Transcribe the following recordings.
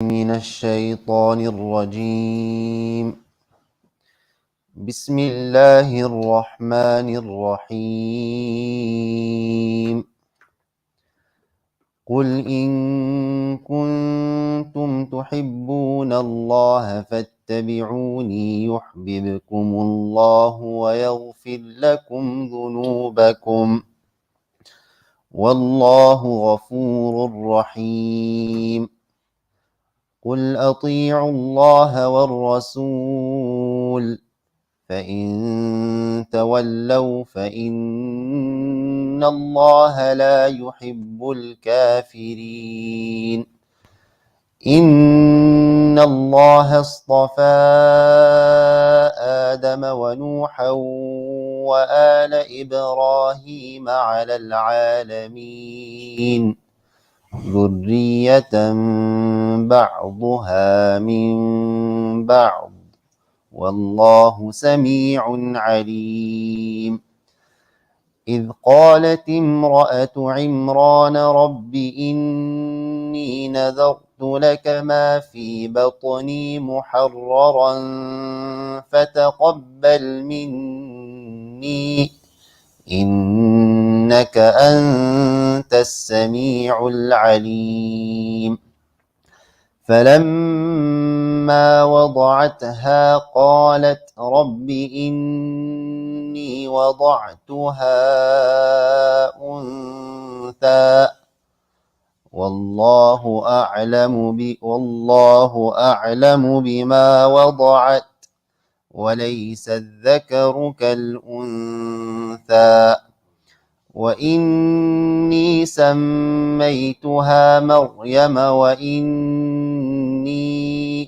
من الشيطان الرجيم. بسم الله الرحمن الرحيم. قل إن كنتم تحبون الله فاتبعوني يحببكم الله ويغفر لكم ذنوبكم والله غفور رحيم. قل أطيعوا الله والرسول فإن تولوا فإن الله لا يحب الكافرين. إن الله اصطفى آدم ونوحا وآل إبراهيم على العالمين ذرية بعضها من بعض والله سميع عليم. إذ قالت امرأة عمران رب إني نذرت لك ما في بطني محررا فتقبل مني إنك أنت السميع العليم. فلما وضعتها قالت رب إني وضعتها أنثى والله أعلم بما وضعت وليس الذكر كالأنثى وإني سميتها مريم وإني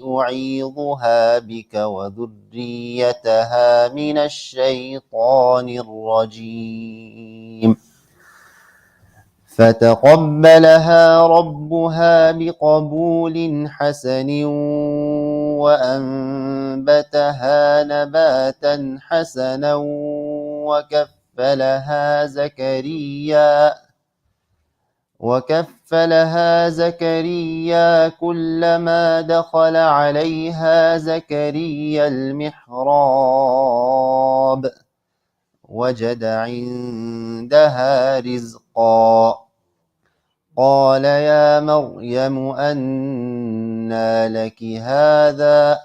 أعيذها بك وذريتها من الشيطان الرجيم. فتقبلها ربها بقبول حسن وأنبتها نباتا حسنا وكفلها زكريا كلما دخل عليها زكريا المحراب وجد عندها رزقا قال يا مريم أنى لك هذا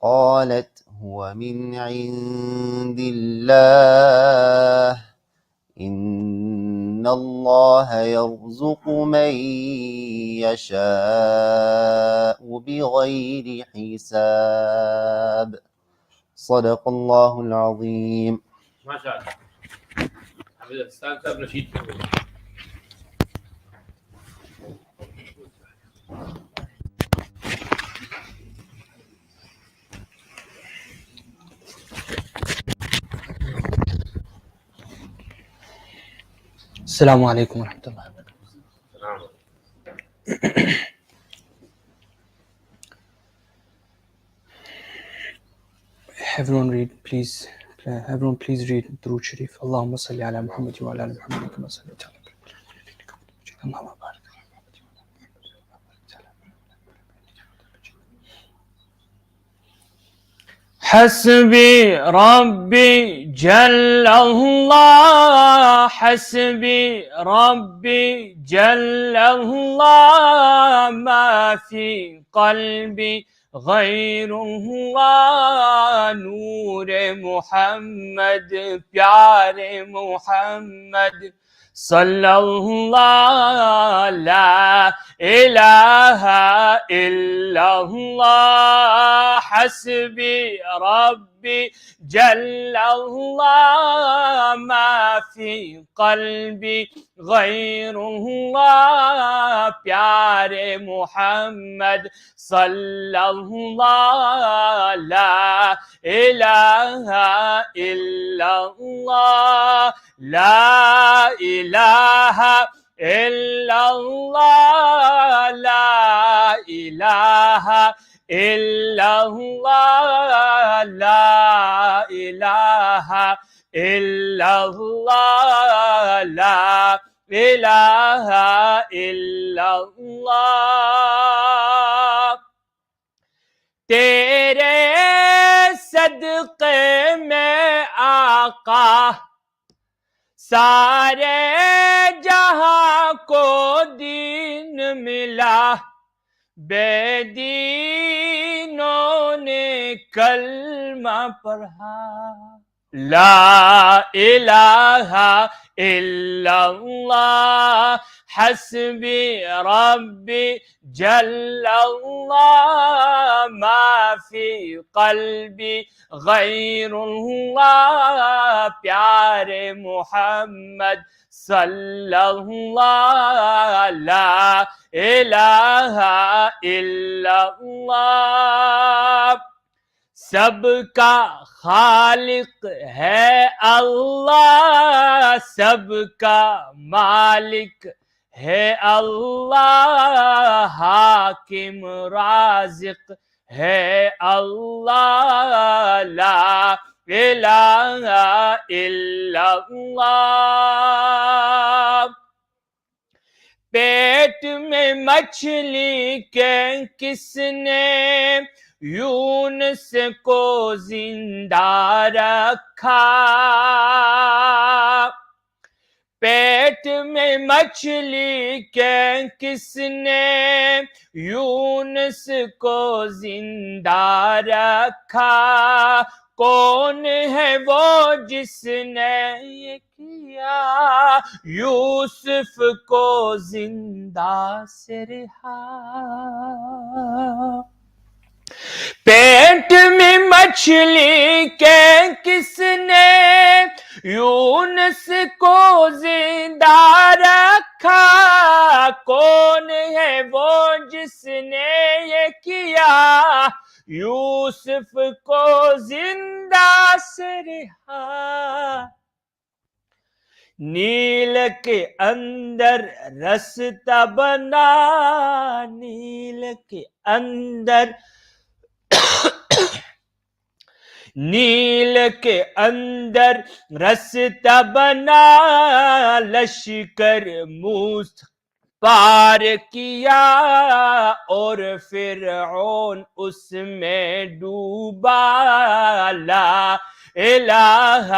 قالت هو من عند الله إن الله يرزق من يشاء بغير حساب. صدق الله العظيم. ما شاء الله. حمد الأستاذ صاحب نشيد. السلام عليكم ورحمة الله وبركاته. Everyone please read Durood Sharif. اللهم صل على محمد وعلى آل محمد كما صليت على اللهم بارك. حسبي ربي جل الله حسبي ربي جل الله ما في قلبي غير الله نور محمد प्यारे محمد صلى الله لا إله إلا الله حسبي ربي جل الله ما في قلبي غير الله प्यारे محمد صلى الله لا إله إلا الله لا إله إلا الله لا إله إلا الله لا إله إلا الله لا إله إلا الله خلق میں آقا سارے جہاں کو دین ملا بے دینوں نے کلمہ پڑھا لا الہ الا اللہ حسبی ربی جل اللہ ما فی قلبی غیر اللہ پیارے محمد صلی اللہ لا الہ الا اللہ سب کا خالق ہے اللہ سب کا مالک ہے اللہ حاکم رازق ہے اللہ لا الہ الا اللہ پیٹ میں مچھلی کے کس نے یونس کو زندہ رکھا پیٹ میں مچھلی کے کس نے یونس کو زندہ رکھا کون ہے وہ جس نے یہ کیا یوسف کو زندہ سے رہا پیٹ میں مچھلی کے کس نے یونس کو زندہ رکھا کون ہے وہ جس نے یہ کیا یوسف کو زندہ سے رہا نیل کے اندر رستہ بنا نیل کے اندر نیل کے اندر رستہ بنا لشکر موسی پار کیا اور فرعون اس میں ڈوبا لا الہ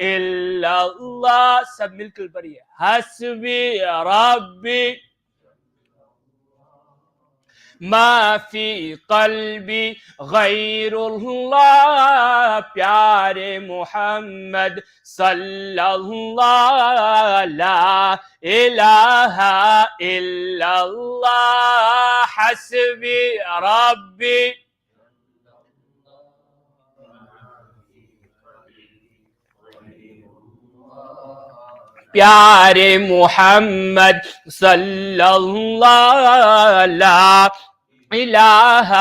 الا اللہ سب مل کر پڑھیے حسبی ربی ما فی قلبی غیر اللہ پیارے محمد صلی اللہ لا الہ الا اللہ حسبی ربی پیارے محمد صلی اللہ لا الہ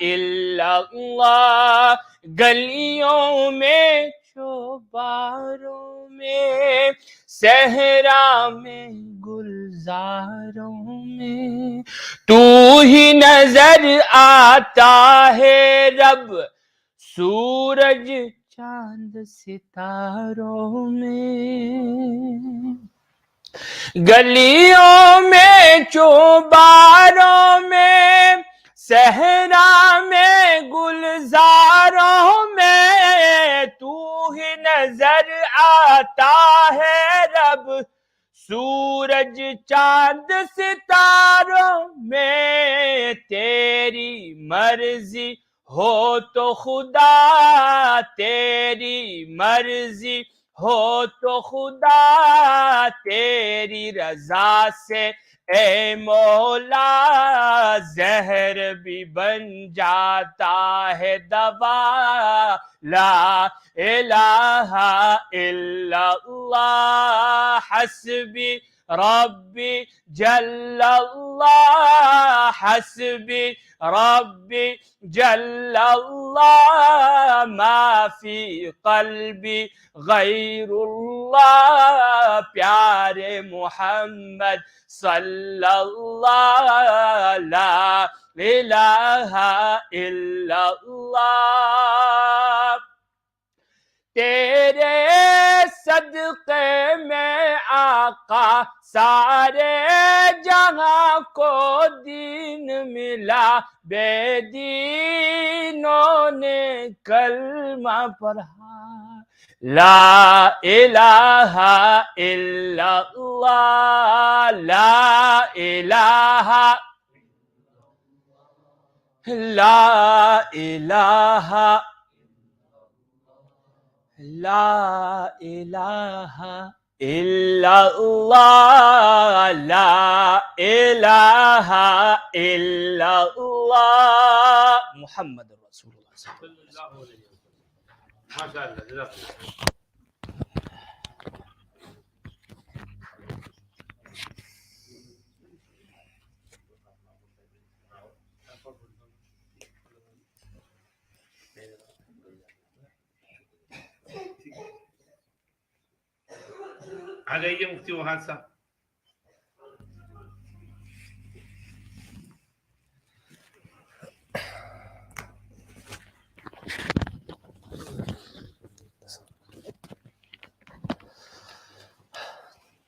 الا اللہ گلیوں میں چوباروں میں صحرا میں گلزاروں میں تو ہی نظر آتا ہے رب سورج چاند ستاروں میں گلیوں میں چوباروں میں صحرا میں گلزاروں میں تو ہی نظر آتا ہے رب سورج چاند ستاروں میں تیری مرضی ہو تو خدا تیری مرضی ہو تو خدا تیری رضا سے اے مولا زہر بھی بن جاتا ہے دوا لا الہ الا اللہ حسبی ربی جل اللہ حسبی ربی جل اللہ ما فی قلبی غیر اللہ پیارے محمد صلی اللہ لا الہ الا اللہ تیرے सदक़े में आका सारे जहां को दीन मिला, बेदीनों ने कलमा पढ़ा। ला इलाहा इल्लल्लाह, ला इलाहा, ला इलाहा, ला इलाहा इल्लल्लाह, ला इलाहा इल्लल्लाह, मुहम्मद रसूलुल्लाह सल्लल्लाहु अलैहि वसल्लम। माशाअल्लाह, जज़ाकल्लाह। आ जाइए मुफ्ती वहाज साहब।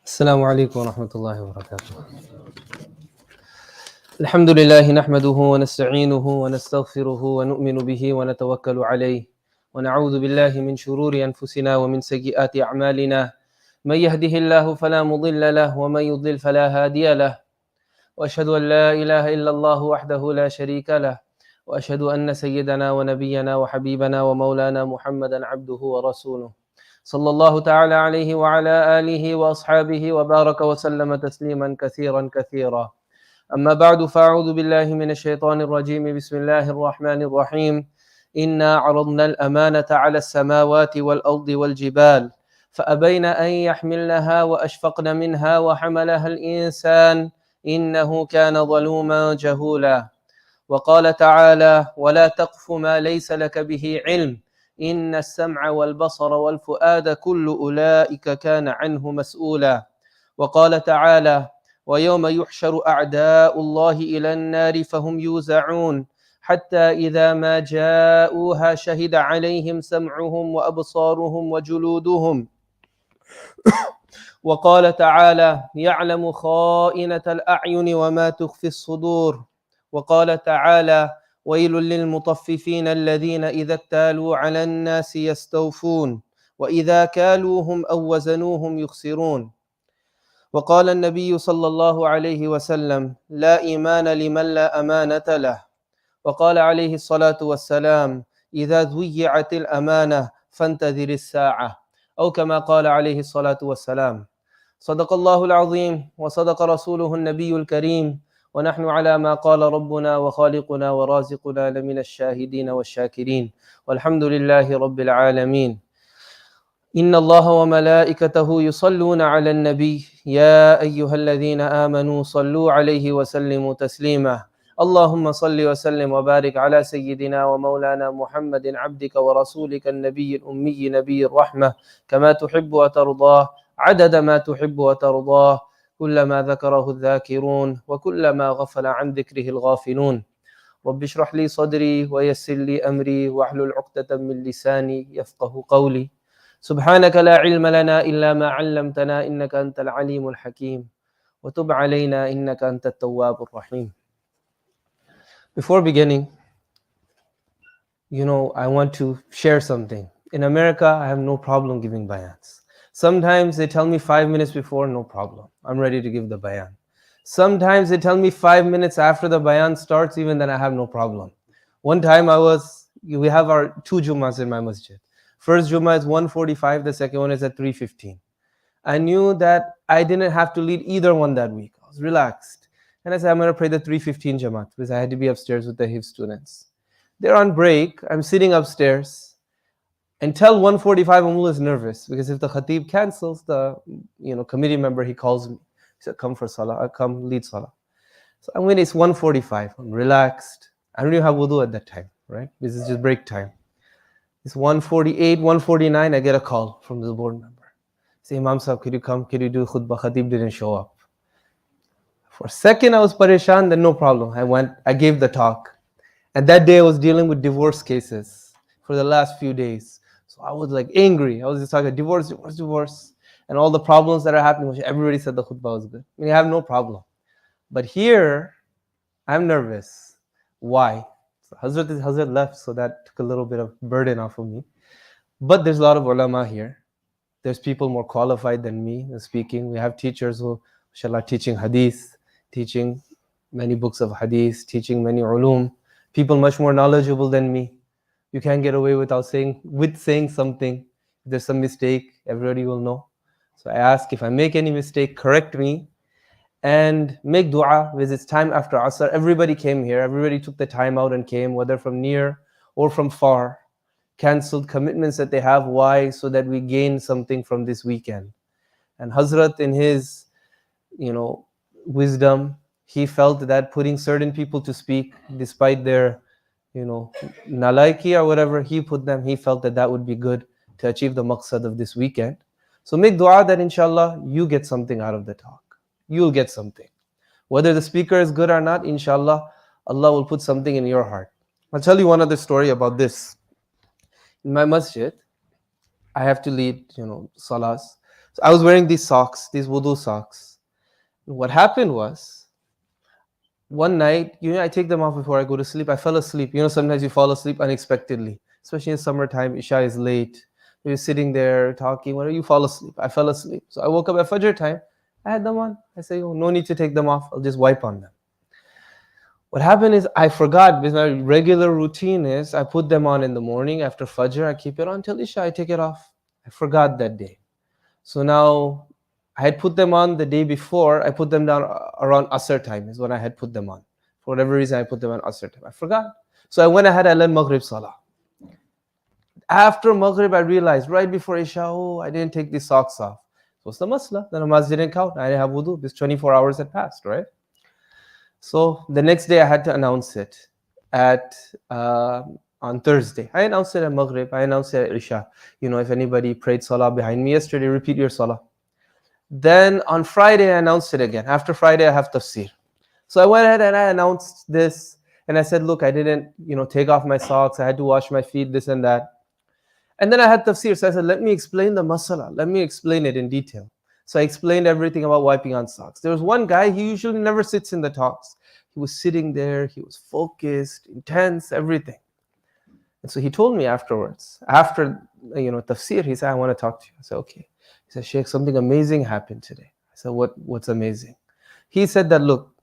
السلام عليكم ورحمة الله وبركاته. الحمد لله نحمده ونستعينه ونستغفره ونؤمن به ونتوكل عليه، ونعوذ بالله من شرور أنفسنا ومن سيئات أعمالنا، من يهده الله فلا مضل له ومن يضلل فلا هادي له، وأشهد أن لا إله إلا الله وحده لا شريك له، وأشهد أن سيدنا ونبينا وحبيبنا ومولانا محمدا عبده ورسوله، صلى الله تعالى عليه وعلى آله وأصحابه وبارك وسلم تسليما كثيرا كثيرا. أما بعد، فأعوذ بالله من الشيطان الرجيم. بسم الله الرحمن الرحيم. إنا عرضنا الأمانة على السماوات والأرض والجبال فأبين أن يحملنها وأشفقن منها وحملها الإنسان إنه كان ظلوما جهولا. وقال تعالى: ولا تقف ما ليس لك به علم إن السمع والبصر والفؤاد كل أولئك كان عنه مسؤولا. وقال تعالى: ويوم يحشر أعداء الله إلى النار فهم يوزعون حتى إذا ما جاءوها شهد عليهم سمعهم وأبصارهم وجلودهم. وقال تعالى: يعلم خائنة الأعين وما تخفي الصدور. وقال تعالى: ويل للمطففين الذين إذا اكتالوا على الناس يستوفون وإذا كالوهم أو وزنوهم يخسرون. وقال النبي صلى الله عليه وسلم: لا إيمان لمن لا أمانة له. وقال عليه الصلاة والسلام: إذا ضيعت الأمانة فانتظر الساعة، أو كما قال عليه الصلاة والسلام. صدق الله العظيم وصدق رسوله النبي الكريم، ونحن على ما قال ربنا وخالقنا ورازقنا لمن الشاهدين والشاكرين، والحمد لله رب العالمين. إن الله وملائكته يصلون على النبي يا أيها الذين آمنوا صلوا عليه وسلموا تسليما. اللهم صل وسلم وبارك على سيدنا ومولانا محمد عبدك ورسولك النبي الأمي نبي الرحمة، كما تحب وترضاه عدد ما تحب وترضاه، كلما ذكره الذاكرون وكلما غفل عن ذكره الغافلون. رب اشرح لي صدري ويسر لي أمري واحلل عقدة من لساني يفقه قولي. سبحانك لا علم لنا إلا ما علمتنا إنك أنت العليم الحكيم، وتب علينا إنك أنت التواب الرحيم. Before beginning, I want to share something. In America, I have no problem giving bayans. Sometimes they tell me 5 minutes before, no problem, I'm ready to give the bayan. Sometimes they tell me 5 minutes after the bayan starts, even then I have no problem. One time we have our 2 Jummas in my masjid. First Jummah is 1:45, the second one is at 3:15. I knew that I didn't have to lead either one that week. I was relaxed. And I said, I'm going to pray the 3:15 Jamaat, because I had to be upstairs with the Hifz students. They're on break, I'm sitting upstairs. Until 1:45, Amul is nervous, because if the Khatib cancels, the committee member, he calls me. He said, come for Salah, I'll come lead Salah. So I'm waiting, it's 1:45, I'm relaxed. I don't even have wudu at that time, right? This is just break time. It's 1:48, 1:49, I get a call from the board member. Say, Imam Sahib, could you come? Could you do khutbah? Khatib didn't show up. For a second, I was pareshan, then no problem. I went, I gave the talk. And that day, I was dealing with divorce cases for the last few days. So So I was like angry. I was just talking divorce. And all the problems that are happening, which everybody said the khutbah was good. I mean, I have no problem. But here, I'm nervous. Why? So Hazrat left, so that took a little bit of burden off of me. But there's a lot of ulama here. There's people more qualified than me in speaking. We have teachers who, inshallah, teaching hadith, teaching many books of hadith, teaching many ulum. People much more knowledgeable than me. You can't get away without saying something. If there's some mistake, everybody will know. So I ask, if I make any mistake, correct me and make dua. Because it's time after Asr. Everybody came here. Everybody took the time out and came, whether from near or from far. Cancelled commitments that they have. Why? So that we gain something from this weekend. And Hazrat, in his, wisdom, he felt that putting certain people to speak, despite their, nalaiki or whatever, he felt that would be good to achieve the maqsad of this weekend. So make dua that inshallah you get something out of the talk. You'll get something. Whether the speaker is good or not, inshallah, Allah will put something in your heart. I'll tell you one other story about this. In my masjid, I have to lead, salahs. So I was wearing these socks, these wudu socks. What happened was, one night, I take them off before I go to sleep. I fell asleep. Sometimes you fall asleep unexpectedly, especially in summertime. Isha is late. You're sitting there talking. Whenever you fall asleep, I fell asleep. So I woke up at Fajr time. I had them on. I say, no need to take them off. I'll just wipe on them. What happened is I forgot, because my regular routine is I put them on in the morning. After Fajr, I keep it on till Isha. I take it off. I forgot that day. So now I had put them on the day before. I put them down around Asr time is when I had put them on. For whatever reason, I put them on Asr time. I forgot. So I went ahead, I led Maghrib Salah. After Maghrib, I realized right before Isha, I didn't take these socks off. So what's the masla? The namaz didn't count. I didn't have wudu. This 24 hours had passed, right? So the next day I had to announce it on Thursday. I announced it at Maghrib. I announced it at Isha. If anybody prayed Salah behind me yesterday, repeat your Salah. Then on Friday, I announced it again. After Friday, I have tafsir. So I went ahead and I announced this. And I said, look, I didn't, take off my socks. I had to wash my feet, this and that. And then I had tafsir. So I said, let me explain the masala. Let me explain it in detail. So I explained everything about wiping on socks. There was one guy, he usually never sits in the talks. He was sitting there. He was focused, intense, everything. And so he told me afterwards, after, tafsir, he said, I want to talk to you. I said, okay. He said, Sheikh, something amazing happened today. I said, what's amazing? He said that, look,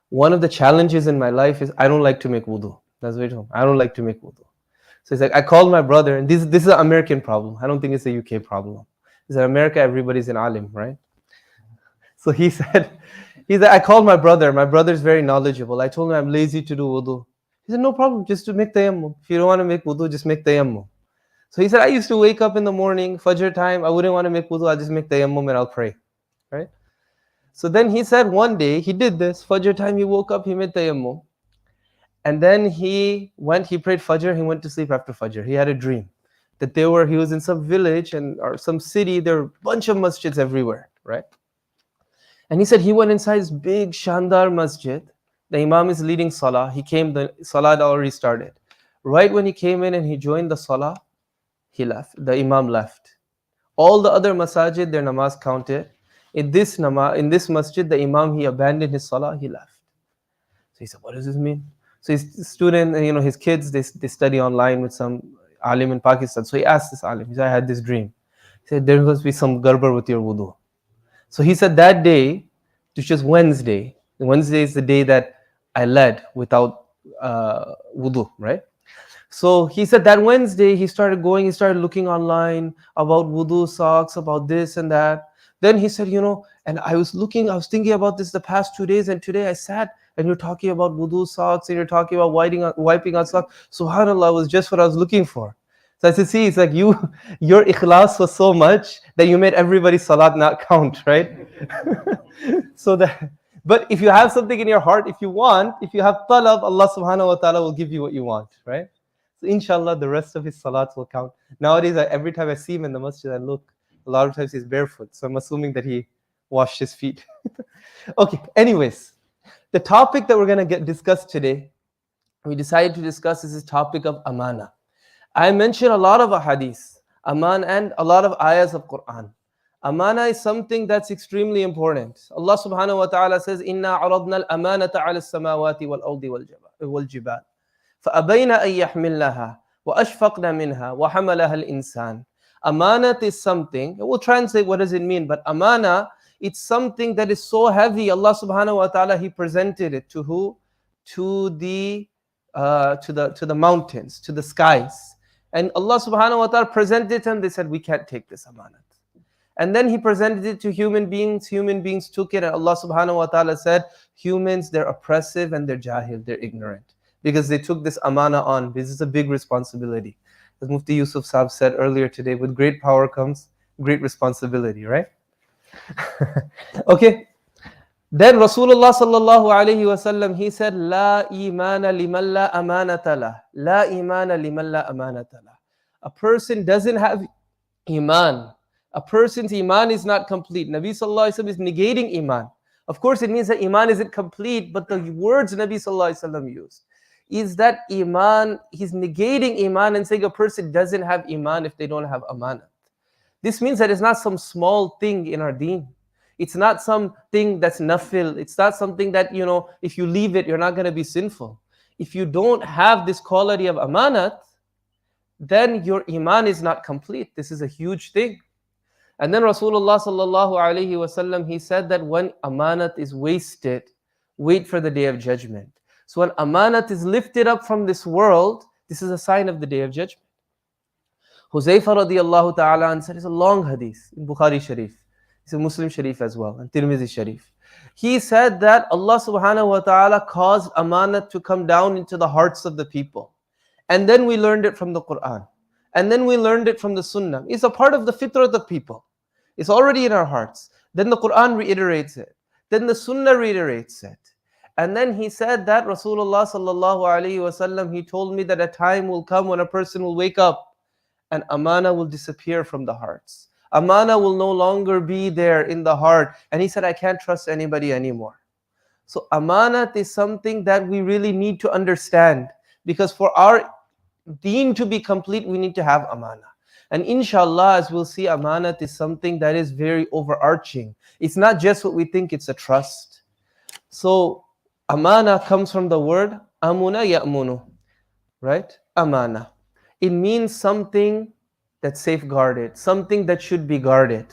one of the challenges in my life is I don't like to make wudu. That's what he told me. I don't like to make wudu. So he's like, I called my brother, and this is an American problem. I don't think it's a UK problem. It's in America, everybody's an alim, right? So he said, I called my brother. My brother's very knowledgeable. I told him I'm lazy to do wudu. He said, no problem, just to make tayammum. If you don't want to make wudu, just make tayammum. So he said, I used to wake up in the morning, Fajr time, I wouldn't want to make wudu, I'll just make tayammum and I'll pray, right? So then he said one day, he did this, Fajr time, he woke up, he made tayammum. And then he prayed Fajr, he went to sleep after Fajr. He had a dream that he was in some village or some city, there were a bunch of masjids everywhere, right? And he said he went inside this big Shandar masjid. The imam is leading salah. He came, the salah had already started. Right when he came in and he joined the salah, he left. The imam left. All the other masajid, their namaz counted. In this masjid, the imam, he abandoned his salah, he left. So he said, what does this mean? So his student, his kids, they study online with some alim in Pakistan. So he asked this alim, he said, I had this dream. He said, there must be some garbar with your wudu. So he said that day, which was Wednesday. Wednesday is the day that I led without wudu, right? So he said that Wednesday he started looking online about wudu socks, about this and that. Then he said, and I was thinking about this the past 2 days, and today I sat and you're talking about wudu socks and you're talking about wiping on socks. SubhanAllah, was just what I was looking for. So I said, see, it's like your ikhlas was so much that you made everybody's salat not count, right? But if you have something in your heart, if you have talab, Allah subhanahu wa ta'ala will give you what you want, right? So inshallah, the rest of his salats will count. Nowadays, every time I see him in the masjid, I look. A lot of times he's barefoot, so I'm assuming that he washed his feet. Okay, anyways, the topic that we're going to discuss today, we decided to discuss is this topic of amana. I mentioned a lot of ahadith Aman and a lot of ayahs of Quran. Amana is something that's extremely important. Allah subhanahu wa ta'ala says, Inna aradna al-amanata ala samawati wal-ardi wal-jibal. فَأَبَيْنَ أَن يَحْمِلْنَهَا وَأَشْفَقْنَ مِنْهَا وَحَمَلَهَا الْإِنسَانِ. Amanat is something, we'll translate what does it mean, but amana, it's something that is so heavy. Allah subhanahu wa ta'ala, He presented it to who? To the mountains, to the skies. And Allah subhanahu wa ta'ala presented it and they said, we can't take this amanat. And then He presented it to human beings took it, and Allah subhanahu wa ta'ala said, humans, they're oppressive and they're jahil, they're ignorant. Because they took this amana on. This is a big responsibility. As Mufti Yusuf Saheb said earlier today, with great power comes great responsibility, right? Okay. Then Rasulullah sallallahu alayhi wasallam, he said, La imana liman la amanata lah. La imana liman la amanata lah. A person doesn't have iman. A person's iman is not complete. Nabi sallallahu alayhi wasallam is negating iman. Of course, it means that iman isn't complete, but the words Nabi sallallahu alayhi wasallam used is that iman, he's negating iman and saying a person doesn't have iman if they don't have amanat. This means that it's not some small thing in our deen. It's not something that's nafil. It's not something that, if you leave it, you're not going to be sinful. If you don't have this quality of amanat, then your iman is not complete. This is a huge thing. And then Rasulullah sallallahu alayhi wasallam, he said that when amanat is wasted, wait for the day of judgment. So when amanat is lifted up from this world, this is a sign of the day of judgment. Huzaifa radiallahu ta'ala said, it's a long hadith in Bukhari Sharif. It's a Muslim Sharif as well, and Tirmidhi Sharif. He said that Allah subhanahu wa ta'ala caused amanat to come down into the hearts of the people. And then we learned it from the Quran. And then we learned it from the Sunnah. It's a part of the fitrah of the people. It's already in our hearts. Then the Quran reiterates it. Then the Sunnah reiterates it. And then he said that Rasulullah sallallahu alayhi wasallam, he told me that a time will come when a person will wake up and amana will disappear from the hearts. Amana will no longer be there in the heart. And he said, I can't trust anybody anymore. So amanat is something that we really need to understand, because for our deen to be complete, we need to have amana. And inshallah, as we'll see, amanat is something that is very overarching. It's not just what we think, it's a trust. So amana comes from the word amuna ya'munu, right? Amana. It means something that's safeguarded, something that should be guarded.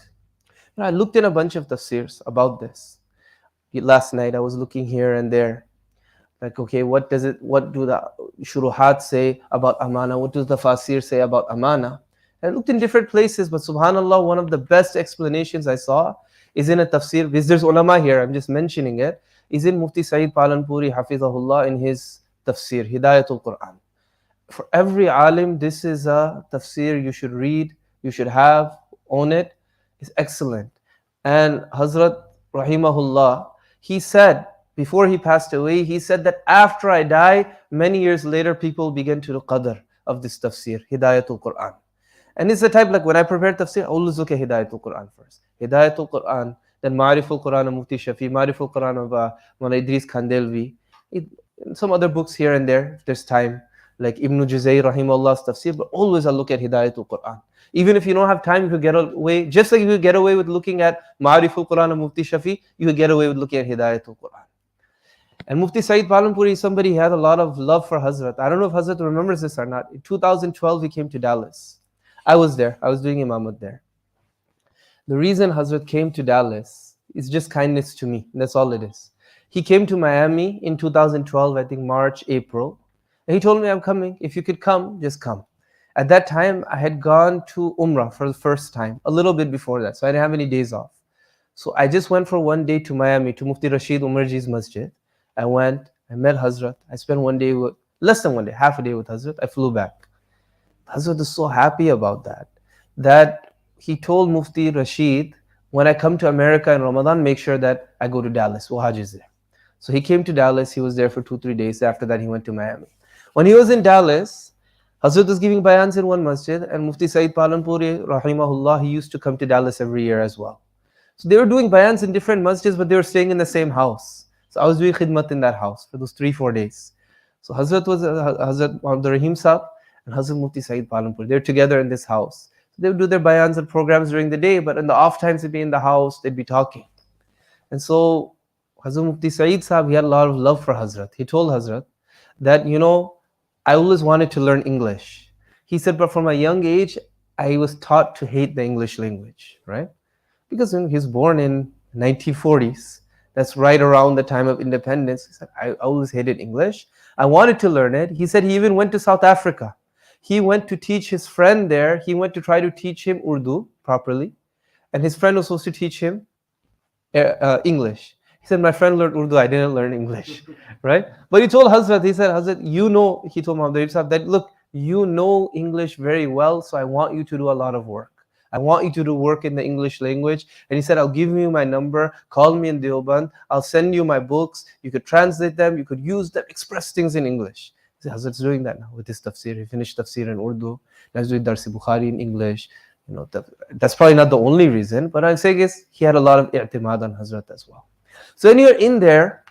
And I looked in a bunch of tafsirs about this. Last night I was looking here and there. Like, okay, what do the shuruhat say about amana? What does the fasir say about amana? And I looked in different places, but subhanAllah, one of the best explanations I saw is in a tafsir. There's ulama here, I'm just mentioning it, is in Mufti Saeed Palanpuri Hafizahullah in his tafsir, Hidayatul Quran. For every alim, this is a tafsir you should read, you should have, own it. It's excellent. And Hazrat Rahimahullah, he said, before he passed away, he said that after I die, many years later, people begin to do qadr of this tafsir, Hidayatul Quran. And it's the type, like when I prepare tafsir, I always look at Hidayatul Quran first. Hidayatul Quran, then Ma'riful Quran of Mufti Shafi, Ma'riful Quran of Mawlana Idris Khandelvi, some other books here and there, if there's time, like Ibn Juzay Rahimahullah's tafsir, but always I look at Hidayatul Quran. Even if you don't have time, you could get away, just like you could get away with looking at Ma'riful Quran of Mufti Shafi, you could get away with looking at Hidayatul Quran. And Mufti Saeed Palanpuri is somebody who had a lot of love for Hazrat. I don't know if Hazrat remembers this or not. In 2012, he came to Dallas. I was there. I was doing Imamat there. The reason Hazrat came to Dallas is just kindness to me. That's all it is. He came to Miami in 2012, I think March, April. And he told me, I'm coming. If you could come, just come. At that time, I had gone to Umrah for the first time, a little bit before that. So I didn't have any days off. So I just went for one day to Miami, to Mufti Rashid Umarji's masjid. I went, I met Hazrat. I spent one day with, less than one day, half a day with Hazrat. I flew back. Hazrat is so happy about that he told Mufti Rashid, when I come to America in Ramadan, make sure that I go to Dallas. Wahaaj is there. So he came to Dallas. He was there for 2-3 days. After that, he went to Miami. When he was in Dallas, Hazrat was giving bayans in one masjid, and Mufti Saeed Palanpuri, Rahimahullah, he used to come to Dallas every year as well. So they were doing bayans in different masjids, but they were staying in the same house. So I was doing khidmat in that house for those 3-4 days. So Hazrat was Hazrat Abdul Rahim Sahib and Hazrat Mufti Saeed Palanpuri. They're together in this house. They would do their bayans and programs during the day, but in the off times they'd be in the house, they'd be talking. And so Hazrat Mufti Saeed Saheb, he had a lot of love for Hazrat. He told Hazrat that, I always wanted to learn English. He said, but from a young age, I was taught to hate the English language, right? Because he was born in 1940s. That's right around the time of independence. He said, I always hated English. I wanted to learn it. He said he even went to South Africa. He went to teach his friend there. He went to try to teach him Urdu properly. And his friend was supposed to teach him English. He said, my friend learned Urdu, I didn't learn English, right? But he told Hazrat, he said, Hazrat, he told Muhammad Sahib that, look, you know English very well, so I want you to do a lot of work. I want you to do work in the English language. And he said, I'll give you my number, call me in Deoband, I'll send you my books, you could translate them, you could use them, express things in English. He said, Hazrat's doing that now with his tafsir. He finished tafsir in Urdu, now he's doing Darsi Bukhari in English. That's probably not the only reason, but I'm saying is he had a lot of i'timad on Hazrat as well. So when you're in there,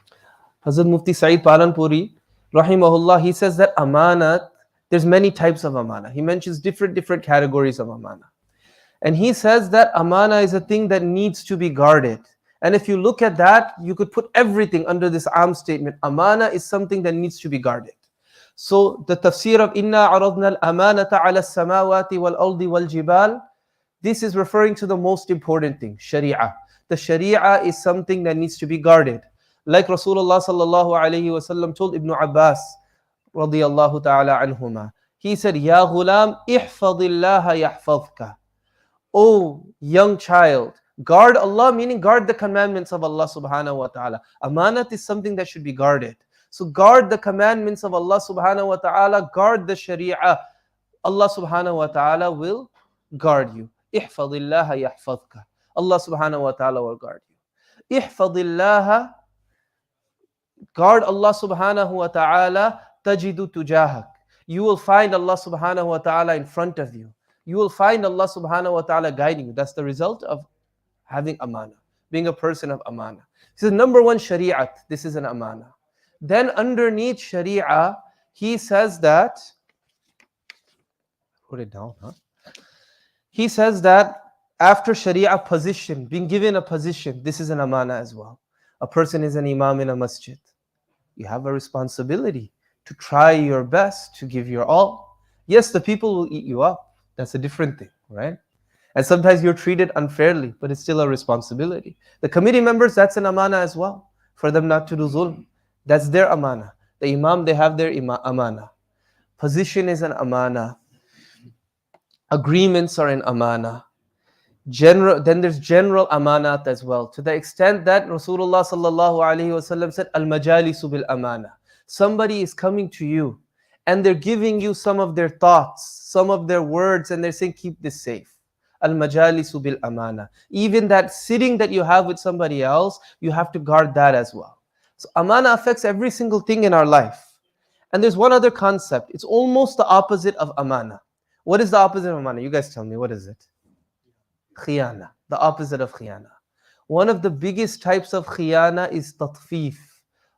Hazrat Mufti Saeed Palanpuri, rahimahullah, he says that amanat, there's many types of amana. He mentions different categories of amana. And he says that amana is a thing that needs to be guarded. And if you look at that, you could put everything under this am statement. Amana is something that needs to be guarded. So the tafsir of Inna aradna al-amanata ala samawati wal-ardi wal-jibal, this is referring to the most important thing, Sharia. The Sharia is something that needs to be guarded. Like Rasulullah sallallahu alayhi wasallam told Ibn Abbas radiyallahu ta'ala anhuma. He said, Ya ghulam, ihfadillaha yahfadhka. Oh young child, guard Allah, meaning guard the commandments of Allah subhanahu wa ta'ala. Amanat is something that should be guarded. So guard the commandments of Allah subhanahu wa ta'ala, guard the Sharia. Allah subhanahu wa ta'ala will guard you. Ihfadillaha yahfadhka. Allah subhanahu wa ta'ala will guard you. Ihfadillaha, guard Allah subhanahu wa ta'ala, tajidu tujahak. You will find Allah subhanahu wa ta'ala in front of you. You will find Allah subhanahu wa ta'ala guiding you. That's the result of having amana, being a person of amana. This is number one, shari'at. This is an amana. Then underneath sharia, he says that, put it down, huh? He says that after sharia position, being given a position, this is an amana as well. A person is an imam in a masjid. You have a responsibility to try your best to give your all. Yes, the people will eat you up. That's a different thing, right? And sometimes you're treated unfairly, but it's still a responsibility. The committee members, that's an amana as well, for them not to do zulm. That's their amana. The imam, they have their amana. Position is an amana. Agreements are an amana. Then there's general amanat as well. To the extent that Rasulullah sallallahu alaihi wasallam said, al-majalisu bil amana. Somebody is coming to you and they're giving you some of their thoughts, some of their words, and they're saying, keep this safe. Al-majalisu bil amana. Even that sitting that you have with somebody else, you have to guard that as well. So amana affects every single thing in our life. And there's one other concept. It's almost the opposite of amana. What is the opposite of amana? You guys tell me, what is it? Khiyana, the opposite of khiyana. One of the biggest types of khiyana is tatfif.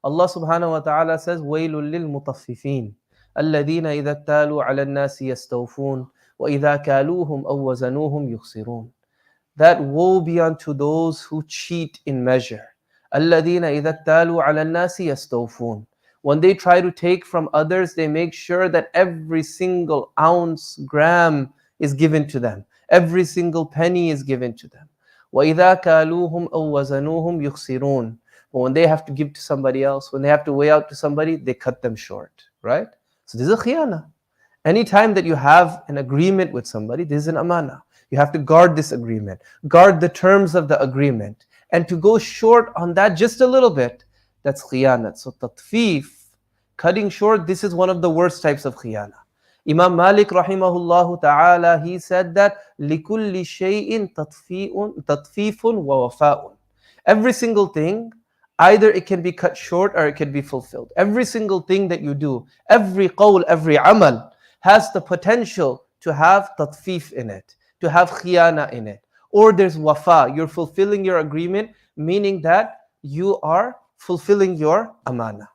Allah subhanahu wa ta'ala says, وَيْلٌ لِلْمُطَفِّفِينَ الَّذِينَ إِذَا اتَّالُوا عَلَى النَّاسِ يَسْتَوْفُونَ وَإِذَا كَالُوهُمْ أَوْ وَزَنُوهُمْ يُخْسِرُونَ. That woe be unto those who cheat in measure. الَّذِينَ إِذَا اتَّالُوا عَلَى النَّاسِ يَسْتَوْفُونَ. When they try to take from others, they make sure that every single ounce, gram is given to them. Every single penny is given to them. وَإِذَا كَالُوهُمْ أَوْ وَزَنُوهُمْ يُخْسِرُونَ. But when they have to give to somebody else, when they have to weigh out to somebody, they cut them short, right? So this is a khiyana. Anytime that you have an agreement with somebody, this is an amana. You have to guard this agreement, guard the terms of the agreement. And to go short on that just a little bit, that's khiyanat. So tatfif, cutting short, this is one of the worst types of khiyana. Imam Malik rahimahullah ta'ala, he said that لِكُلِّ شَيْءٍ تَطْفِيفٌ وَوَفَاءٌ. Every single thing, either it can be cut short or it can be fulfilled. Every single thing that you do, every qawl, every amal, has the potential to have tatfif in it, to have khiyana in it. Or there's wafa, you're fulfilling your agreement, meaning that you are fulfilling your amana.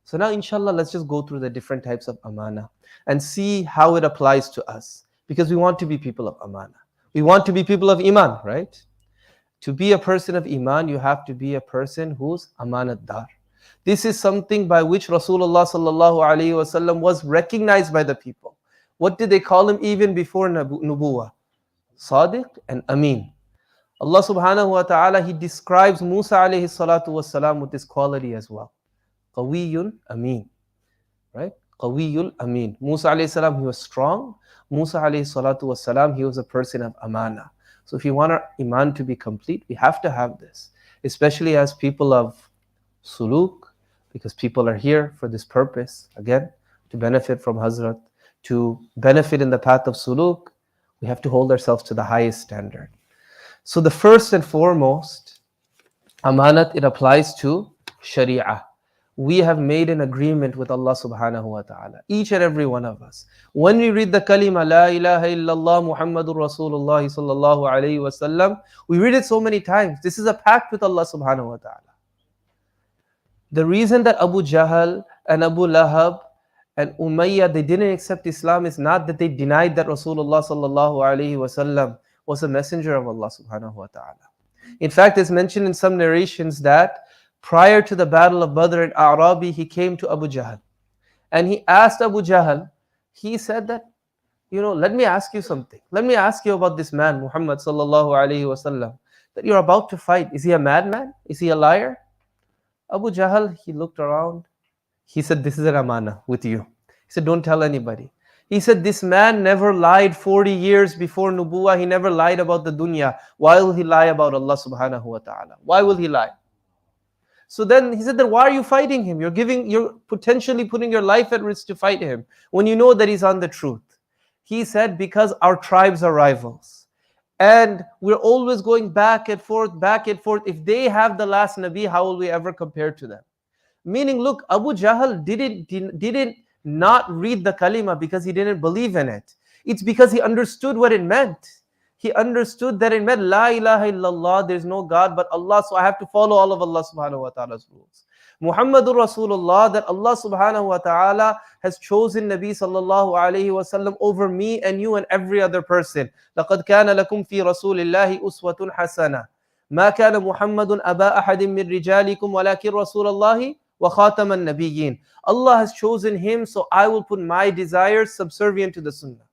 So now inshallah, let's just go through the different types of amana and see how it applies to us. Because we want to be people of Amana. We want to be people of Iman, right? To be a person of Iman, you have to be a person who's Amanat Dar. This is something by which Rasulullah sallallahu alaihi wasallam was recognized by the people. What did they call him even before Nubuwah? Sadiq and Amin. Allah subhanahu wa ta'ala, He describes Musa alayhi salatu wasalam with this quality as well. Qawiyun Amin. Right? Qawiyul Amin. Musa alayhi salam, he was strong. Musa alayhi salatu wasalam, he was a person of Amana. So if you want our Iman to be complete, we have to have this. Especially as people of Suluk, because people are here for this purpose, again, to benefit from Hazrat, to benefit in the path of Suluk, we have to hold ourselves to the highest standard. So the first and foremost, Amanat, it applies to Sharia. We have made an agreement with Allah subhanahu wa ta'ala, each and every one of us. When we read the kalima, La ilaha illallah Muhammadur Rasulullah sallallahu alayhi wa sallam, we read it so many times. This is a pact with Allah subhanahu wa ta'ala. The reason that Abu Jahl and Abu Lahab and Umayyah, they didn't accept Islam is not that they denied that Rasulullah sallallahu alayhi wa sallam was a messenger of Allah subhanahu wa ta'ala. In fact, it's mentioned in some narrations that prior to the battle of Badr in A'rabi, he came to Abu Jahl and he asked Abu Jahl, he said that, let me ask you something. Let me ask you about this man, Muhammad sallallahu alayhi wa sallam, that you're about to fight. Is he a madman? Is he a liar? Abu Jahl, he looked around. He said, this is an amana with you. He said, don't tell anybody. He said, this man never lied 40 years before Nubuwah. He never lied about the dunya. Why will he lie about Allah subhanahu wa ta'ala? Why will he lie? So then he said, then why are you fighting him? You're potentially putting your life at risk to fight him when you know that he's on the truth. He said, because our tribes are rivals. And we're always going back and forth, back and forth. If they have the last Nabi, how will we ever compare to them? Meaning, look, Abu Jahl didn't not read the kalima because he didn't believe in it. It's because he understood what it meant. He understood that it meant La ilaha illallah, there's no God but Allah, so I have to follow all of Allah subhanahu wa ta'ala's rules. Muhammadur Rasulullah, that Allah subhanahu wa ta'ala has chosen Nabi sallallahu alayhi wa sallam over me and you and every other person. لَقَدْ كَانَ لَكُمْ فِي رَسُولِ اللَّهِ أُسْوَةٌ حَسَنَةٌ مَا كَانَ مُحَمَّدٌ أَبَا أَحَدٍ مِّن رِجَالِكُمْ وَلَكِنْ رَسُولَ اللَّهِ وَخَاتَمَ النَّبِيِّينَ. Allah has chosen him, so I will put my desires subservient to the sunnah.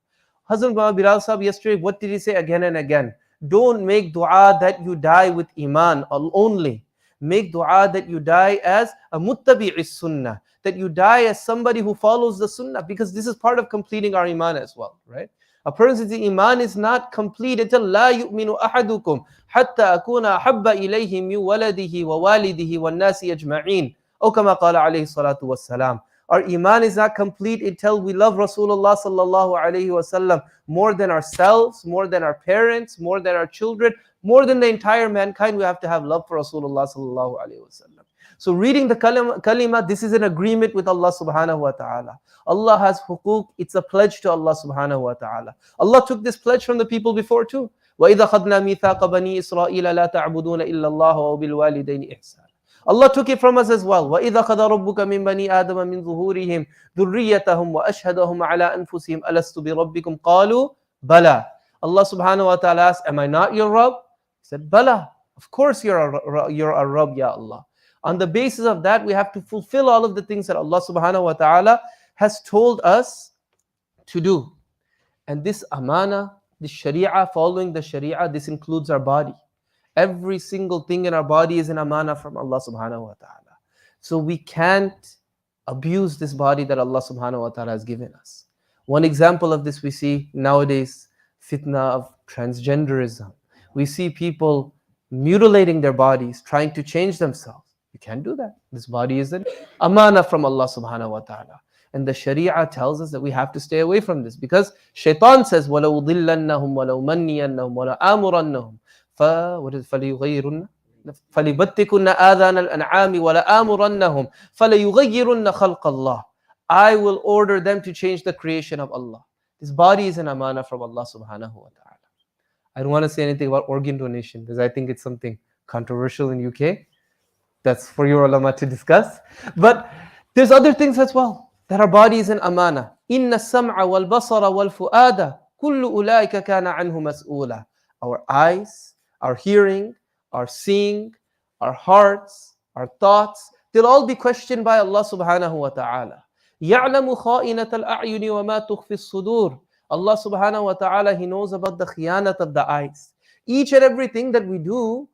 Hazrat Baba Bilal Sahib yesterday, what did he say again and again? Don't make dua that you die with Iman only. Make dua that you die as a muttabi'is sunnah, that you die as somebody who follows the sunnah, because this is part of completing our Iman as well, right? A person's Iman is not complete until La yu'minu ahadukum hatta akuna ahabba ilayhi min waladihi wa walidihi wa nasi ajma'in. Aw kama qala alayhi salatu wassalam. Our Iman is not complete until we love Rasulullah sallallahu alayhi wasallam more than ourselves, more than our parents, more than our children, more than the entire mankind. We have to have love for Rasulullah sallallahu alayhi wasallam. So reading the kalima, this is an agreement with Allah subhanahu wa ta'ala. Allah has huquq, it's a pledge to Allah subhanahu wa ta'ala. Allah took this pledge from the people before too. وَإِذَا خَذْنَا مِيثَاقَ بَنِي إِسْرَائِيلَ لَا تَعْبُدُونَ إِلَّا اللَّهَ وَبِالْوَالِدَيْنِ إِحْسَانًا. Allah took it from us as well. وَإِذَا خَذَ رَبُّكَ مِنْ بَنِي آدَمَ مِنْ ظُهُورِهِمْ ذُرِّيَّتَهُمْ وَأَشْهَدَهُمْ عَلَىٰ أَنفُسِهِمْ أَلَسْتُ بِرَبِّكُمْ قَالُوا بَلَى. Allah subhanahu wa ta'ala asked, am I not your Rabb? He said, Bala. Of course you're a Rabb, Ya Allah. On the basis of that, we have to fulfill all of the things that Allah subhanahu wa ta'ala has told us to do. And this amana, this sharia, following the sharia, this includes our body. Every single thing in our body is an amana from Allah subhanahu wa ta'ala. So we can't abuse this body that Allah subhanahu wa ta'ala has given us. One example of this we see nowadays, fitna of transgenderism. We see people mutilating their bodies, trying to change themselves. You can't do that. This body is an amana from Allah subhanahu wa ta'ala. And the sharia tells us that we have to stay away from this, because shaitan says, وَلَوْضِلَّنَّهُمْ وَلَوْمَنِّيَنَّهُمْ وَلَآمُرَنَّهُمْ فَلِيُغَيِّرُنَّ فَلِبَتِّكُنَّ آذَانَ الْأَنْعَامِ وَلَآمُرَنَّهُمْ فَلَيُغَيِّرُنَّ خَلْقَ اللَّهِ. I will order them to change the creation of Allah. This body is an amana from Allah subhanahu wa ta'ala. I don't want to say anything about organ donation because I think it's something controversial in UK. That's for your ulama to discuss. But there's other things as well, that our body is an amana. إِنَّ السَّمْعَ وَالْبَصَرَ وَالْفُؤَادَ كُلُّ كُلُّ أُولَٰئِكَ كَانَ عَنْهُ مَسْئُولًا. Our eyes, our hearing, our seeing, our hearts, our thoughts, they'll all be questioned by Allah subhanahu wa ta'ala. يَعْلَمُ خَائِنَةَ الْأَعْيُنِ وَمَا تُخْفِي الصُّدُورِ. Allah subhanahu wa ta'ala, He knows about the khiyanat of the eyes. Each and everything that we do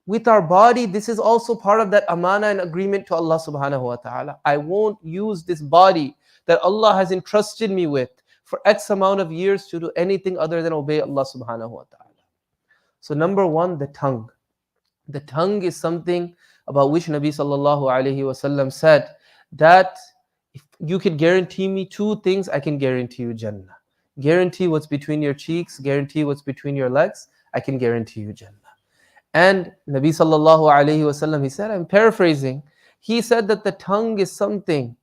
with our body, this is also part of that amana and agreement to Allah subhanahu wa ta'ala. I won't use this body that Allah has entrusted me with for X amount of years to do anything other than obey Allah subhanahu wa ta'ala. So number one, the tongue. The tongue is something about which Nabi sallallahu alayhi wasallam said that if you can guarantee me two things, I can guarantee you Jannah. Guarantee what's between your cheeks, guarantee what's between your legs, I can guarantee you Jannah. And Nabi sallallahu alayhi wasallam, he said, I'm paraphrasing, he said that the tongue is something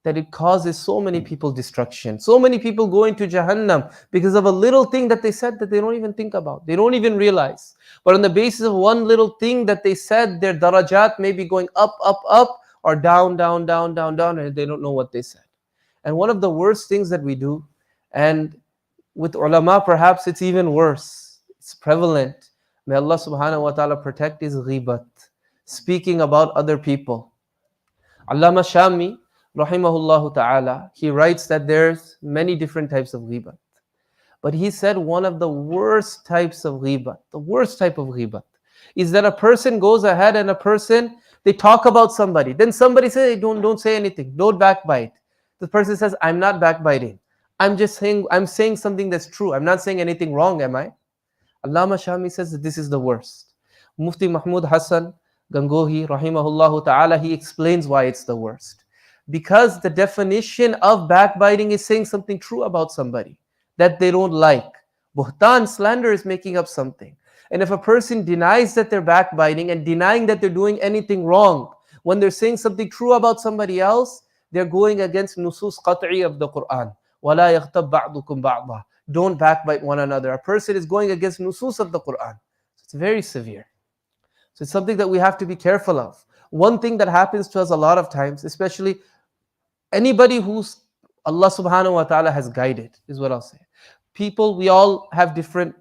that it causes so many people destruction. So many people go into Jahannam because of a little thing that they said that they don't even think about. They don't even realize. But on the basis of one little thing that they said, their darajat may be going up, up, up, or down, down, down, down, down, and they don't know what they said. And one of the worst things that we do, and with ulama perhaps it's even worse, it's prevalent, may Allah subhanahu wa ta'ala protect, is ghibat, speaking about other people. Allama Shami, rahimahullah ta'ala, he writes that there's many different types of ghibat. But he said one of the worst types of ghibat, the worst type of ghibat, is that a person goes ahead and they talk about somebody. Then somebody says, hey, don't say anything, don't backbite. The person says, I'm not backbiting. I'm saying something that's true. I'm not saying anything wrong, am I? Allama Shami says that this is the worst. Mufti Mahmud Hassan Gangohi, rahimahullah ta'ala, he explains why it's the worst. Because the definition of backbiting is saying something true about somebody that they don't like. Buhtan, slander, is making up something. And if a person denies that they're backbiting and denying that they're doing anything wrong, when they're saying something true about somebody else, they're going against nusus qat'i of the Quran. وَلَا يَغْتَبْ بَعْضُكُمْ بَعْضًا. Don't backbite one another. A person is going against nusus of the Quran. So it's very severe. So it's something that we have to be careful of. One thing that happens to us a lot of times, especially anybody who's Allah subhanahu wa ta'ala has guided, is what I'll say. People, we all have different,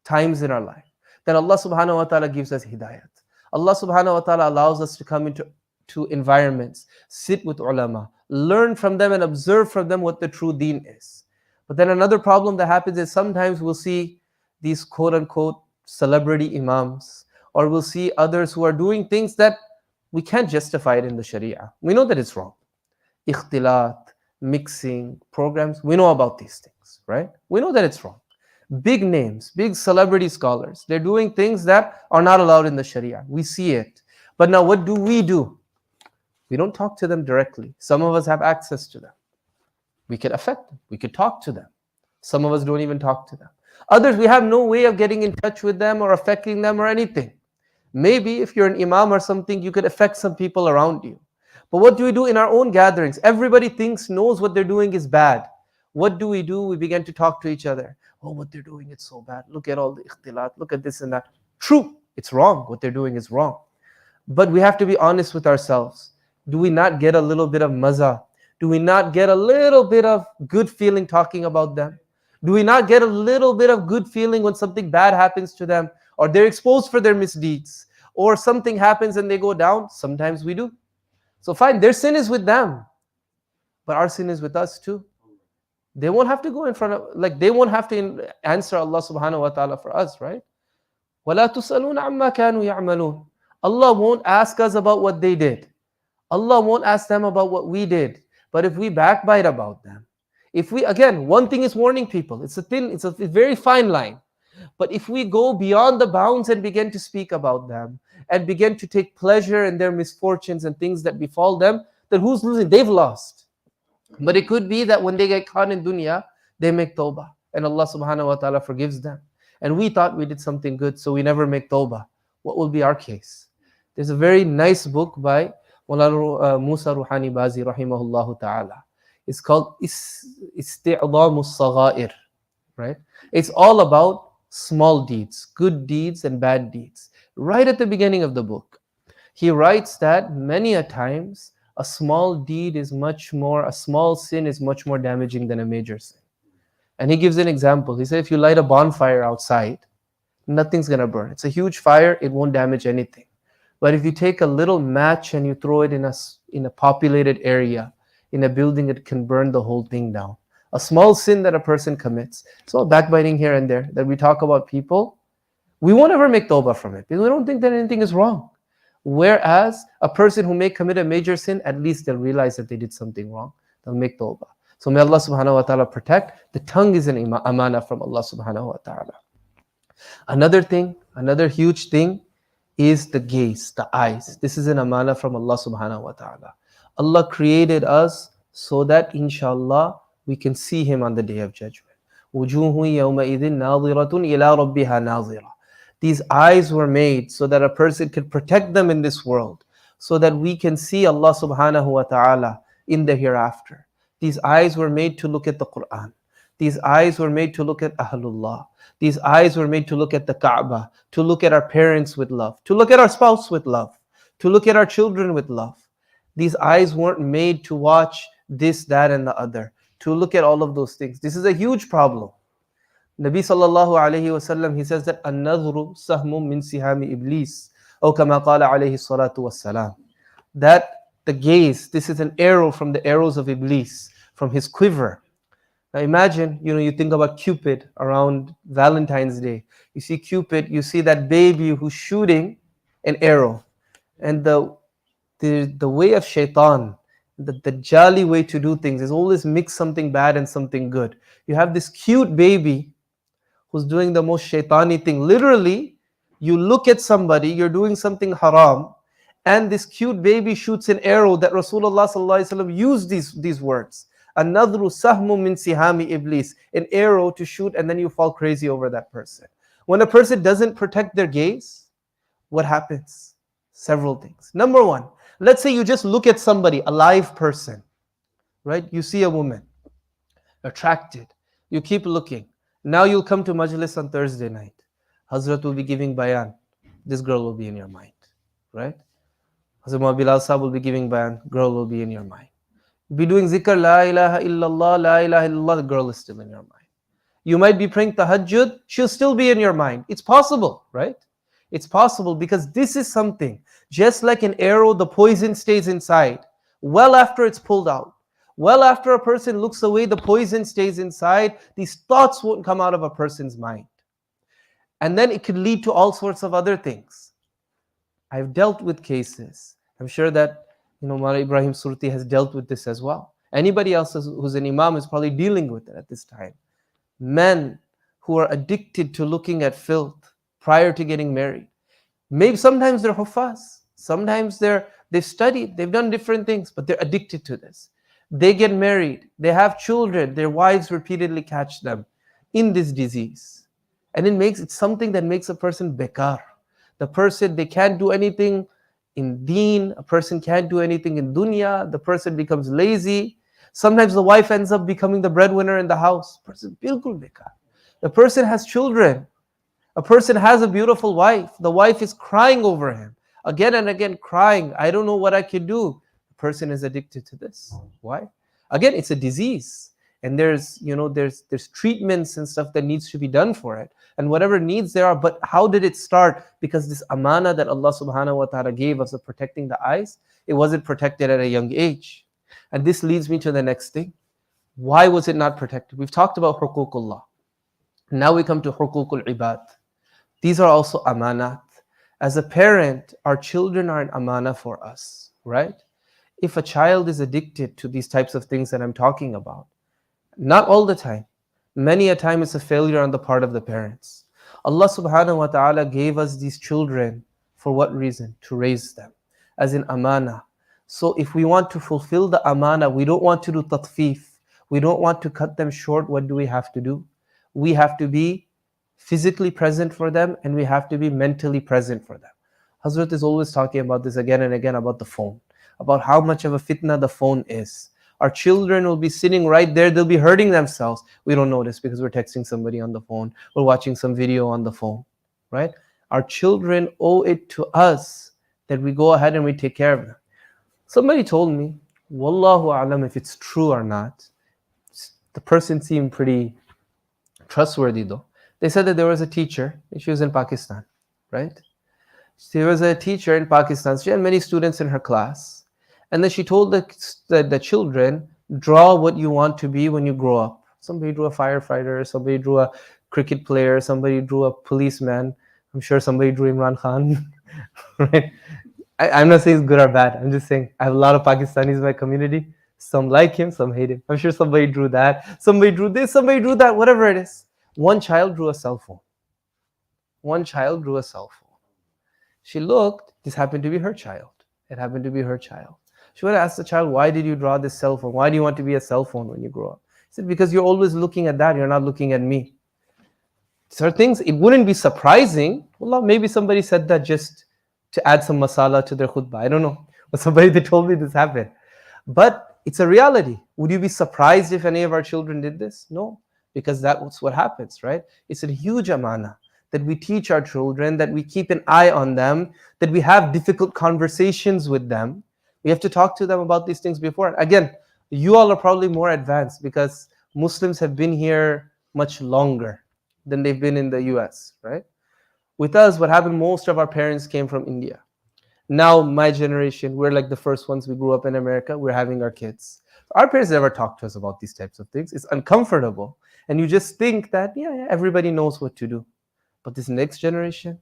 times in our life. Then Allah subhanahu wa ta'ala gives us hidayat. Allah subhanahu wa ta'ala allows us to come into environments, sit with ulama, learn from them and observe from them what the true deen is. But then another problem that happens is sometimes we'll see these quote-unquote celebrity imams, or we'll see others who are doing things that we can't justify it in the Sharia. We know that it's wrong. Ikhtilat, mixing, programs, we know about these things, right? We know that it's wrong. Big names, big celebrity scholars, they're doing things that are not allowed in the Sharia. We see it. But now what do? We don't talk to them directly. Some of us have access to them. We could affect them. We could talk to them. Some of us don't even talk to them. Others, we have no way of getting in touch with them or affecting them or anything. Maybe if you're an imam or something, you could affect some people around you. But what do we do in our own gatherings? Everybody knows what they're doing is bad. What do? We begin to talk to each other. Oh, what they're doing is so bad. Look at all the ikhtilat. Look at this and that. True, it's wrong. What they're doing is wrong. But we have to be honest with ourselves. Do we not get a little bit of maza? Do we not get a little bit of good feeling talking about them? Do we not get a little bit of good feeling when something bad happens to them, or they're exposed for their misdeeds, or something happens and they go down? Sometimes we do. So fine, their sin is with them, but our sin is with us too. They won't have to go in front of, they won't have to answer Allah subhanahu wa ta'ala for us, right? وَلَا تُسْأَلُونَ عَمَّا كَانُوا يَعْمَلُونَ. Allah won't ask us about what they did. Allah won't ask them about what we did. But if we backbite about them, again, one thing is warning people. It's a very fine line. But if we go beyond the bounds and begin to speak about them and begin to take pleasure in their misfortunes and things that befall them, then who's losing? They've lost. But it could be that when they get caught in dunya, they make tawbah and Allah subhanahu wa ta'ala forgives them. And we thought we did something good, so we never make tawbah. What will be our case? There's a very nice book by Musa Ruhani Bazi rahimahullah ta'ala. It's called Isti'adhamu Sagha'ir, right? It's all about small deeds, good deeds and bad deeds. Right at the beginning of the book, he writes that many a times a small sin is much more damaging than a major sin. And he gives an example. He said, if you light a bonfire outside, nothing's going to burn. It's a huge fire, it won't damage anything. But if you take a little match and you throw it in a populated area, in a building, it can burn the whole thing down. A small sin that a person commits, it's all backbiting here and there, that we talk about people, we won't ever make tawbah from it because we don't think that anything is wrong. Whereas a person who may commit a major sin, at least they'll realize that they did something wrong. They'll make tawbah. So may Allah subhanahu wa ta'ala protect. The tongue is an amana from Allah subhanahu wa ta'ala. Another huge thing is the gaze, the eyes. This is an amana from Allah subhanahu wa ta'ala. Allah created us so that inshallah we can see Him on the Day of Judgment. وُجُوهٌ يَوْمَئِذٍ نَاظِرَةٌ إِلَىٰ رَبِّهَا نَاظِرَةٌ. These eyes were made so that a person could protect them in this world, so that we can see Allah subhanahu wa ta'ala in the hereafter. These eyes were made to look at the Quran. These eyes were made to look at Ahlullah. These eyes were made to look at the Kaaba, to look at our parents with love, to look at our spouse with love, to look at our children with love. These eyes weren't made to watch this, that, and the other, to look at all of those things. This is a huge problem. Nabi sallallahu alayhi wa sallam, he says that an-nadhru sahmun min sihami iblis, or kama qala alayhi salatu wassalam. That the gaze, this is an arrow from the arrows of Iblis, from his quiver. Now imagine, you think about Cupid around Valentine's Day. You see Cupid, you see that baby who's shooting an arrow. And the way of shaitan, the jolly way to do things is always mix something bad and something good. You have this cute baby who's doing the most shaitani thing. Literally, you look at somebody, you're doing something haram, and this cute baby shoots an arrow that Rasulullah sallallahu alaihi wasallam used these words. An-nadhru sahmu min sihami iblis. An arrow to shoot, and then you fall crazy over that person. When a person doesn't protect their gaze, what happens? Several things. Number one, let's say you just look at somebody, a live person, right? You see a woman, attracted. You keep looking. Now you'll come to majlis on Thursday night. Hazrat will be giving bayan. This girl will be in your mind, right? Hazrat Bilal Sahib will be giving bayan. Girl will be in your mind. Be doing zikr, la ilaha illallah, la ilaha illallah. The girl is still in your mind. You might be praying tahajjud. She'll still be in your mind. It's possible, right? It's possible because this is something. Just like an arrow, the poison stays inside well after it's pulled out. Well after a person looks away, the poison stays inside. These thoughts won't come out of a person's mind. And then it could lead to all sorts of other things. I've dealt with cases. I'm sure that Mawlana Ibrahim Surti has dealt with this as well. Anybody else who's an imam is probably dealing with it at this time. Men who are addicted to looking at filth prior to getting married. Maybe sometimes they're huffaz. Sometimes they've studied, they've done different things, but they're addicted to this. They get married, they have children, their wives repeatedly catch them in this disease. And it's something that makes a person bekar. The person, they can't do anything in deen, a person can't do anything in dunya, the person becomes lazy. Sometimes the wife ends up becoming the breadwinner in the house. Person bilkul bekar. The person has children. A person has a beautiful wife. The wife is crying over him. Again and again crying. I don't know what I can do. The person is addicted to this. Why? Again, it's a disease. And there's treatments and stuff that needs to be done for it. And whatever needs there are, but how did it start? Because this amana that Allah subhanahu wa ta'ala gave us of protecting the eyes, it wasn't protected at a young age. And this leads me to the next thing. Why was it not protected? We've talked about huququllah. Now we come to huququl ibad. These are also amanat. As a parent, our children are an amana for us, right? If a child is addicted to these types of things that I'm talking about, not all the time, many a time it's a failure on the part of the parents. Allah subhanahu wa ta'ala gave us these children for what reason? To raise them as an amana. So if we want to fulfill the amana, we don't want to do tatfif, we don't want to cut them short, what do we have to do? We have to be physically present for them and we have to be mentally present for them. Hazrat is always talking about this again and again about the phone, about how much of a fitna the phone is. Our children will be sitting right there, they'll be hurting themselves. We don't notice because we're texting somebody on the phone, we're watching some video on the phone, right? Our children owe it to us that we go ahead and we take care of them. Somebody told me, Wallahu a'lam if it's true or not. The person seemed pretty trustworthy though. They said that there was a teacher, she was in Pakistan, right? There was a teacher in Pakistan, she had many students in her class. And then she told the children, draw what you want to be when you grow up. Somebody drew a firefighter, somebody drew a cricket player, somebody drew a policeman. I'm sure somebody drew Imran Khan, right? I'm not saying it's good or bad. I'm just saying I have a lot of Pakistanis in my community. Some like him, some hate him. I'm sure somebody drew that. Somebody drew this, somebody drew that, whatever it is. One child drew a cell phone. One child drew a cell phone. She looked, this happened to be her child. It happened to be her child. She would ask the child, why did you draw this cell phone? Why do you want to be a cell phone when you grow up? He said, because you're always looking at that, you're not looking at me. These are things, it wouldn't be surprising. Wallah, maybe somebody said that just to add some masala to their khutbah. I don't know. But somebody, they told me this happened. But it's a reality. Would you be surprised if any of our children did this? No, because that's what happens, right? It's a huge amana that we teach our children, that we keep an eye on them, that we have difficult conversations with them. We have to talk to them about these things before. Again, you all are probably more advanced because Muslims have been here much longer than they've been in the US, right? With us, what happened, most of our parents came from India. Now, my generation, we're like the first ones, we grew up in America, we're having our kids. Our parents never talked to us about these types of things. It's uncomfortable. And you just think that, yeah, everybody knows what to do. But this next generation,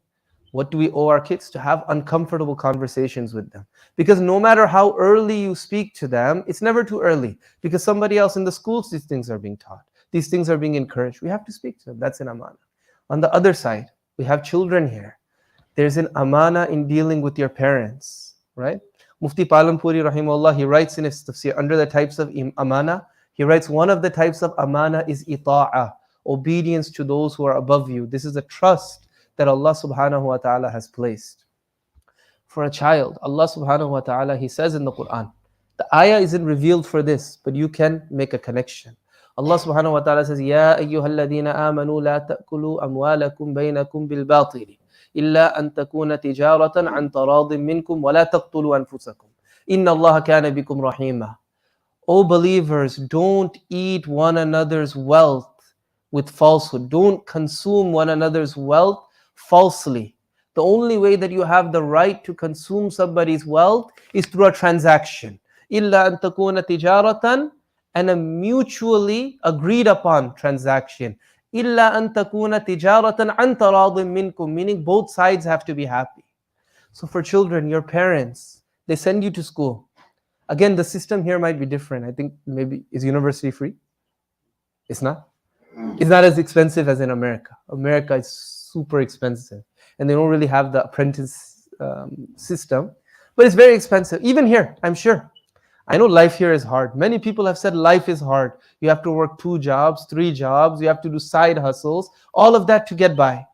what do we owe our kids? To have uncomfortable conversations with them. Because no matter how early you speak to them, it's never too early. Because somebody else in the schools, these things are being taught. These things are being encouraged. We have to speak to them. That's an amana. On the other side, we have children here. There's an amana in dealing with your parents, right? Mufti Palampuri rahimahullah, he writes in his tafsir, under the types of amana, he writes one of the types of amana is ita'ah, obedience to those who are above you. This is a trust that Allah subhanahu wa ta'ala has placed. For a child, Allah subhanahu wa ta'ala, He says in the Quran, the ayah isn't revealed for this, but you can make a connection. Allah subhanahu wa ta'ala says, Ya ayyuhalladhina amanu la ta'kulu amwalakum baynakum bil batili illa an takuna tijaratan an taradin minkum wa la taqtulu anfusakum. Inna Allah kana bikum rahima. O believers, don't eat one another's wealth with falsehood. Don't consume one another's wealth falsely. The only way that you have the right to consume somebody's wealth is through a transaction. Illa an takuna tijaratan, and a mutually agreed upon transaction. Illa an takuna tijaratan an taradin minkum, meaning both sides have to be happy. So for children, your parents, they send you to school. Again, the system here might be different. I think maybe, is university free? It's not? It's not as expensive as in America. America is super expensive. And they don't really have the apprentice system. But it's very expensive. Even here, I'm sure. I know life here is hard. Many people have said life is hard. You have to work 2 jobs, 3 jobs. You have to do side hustles. All of that to get by.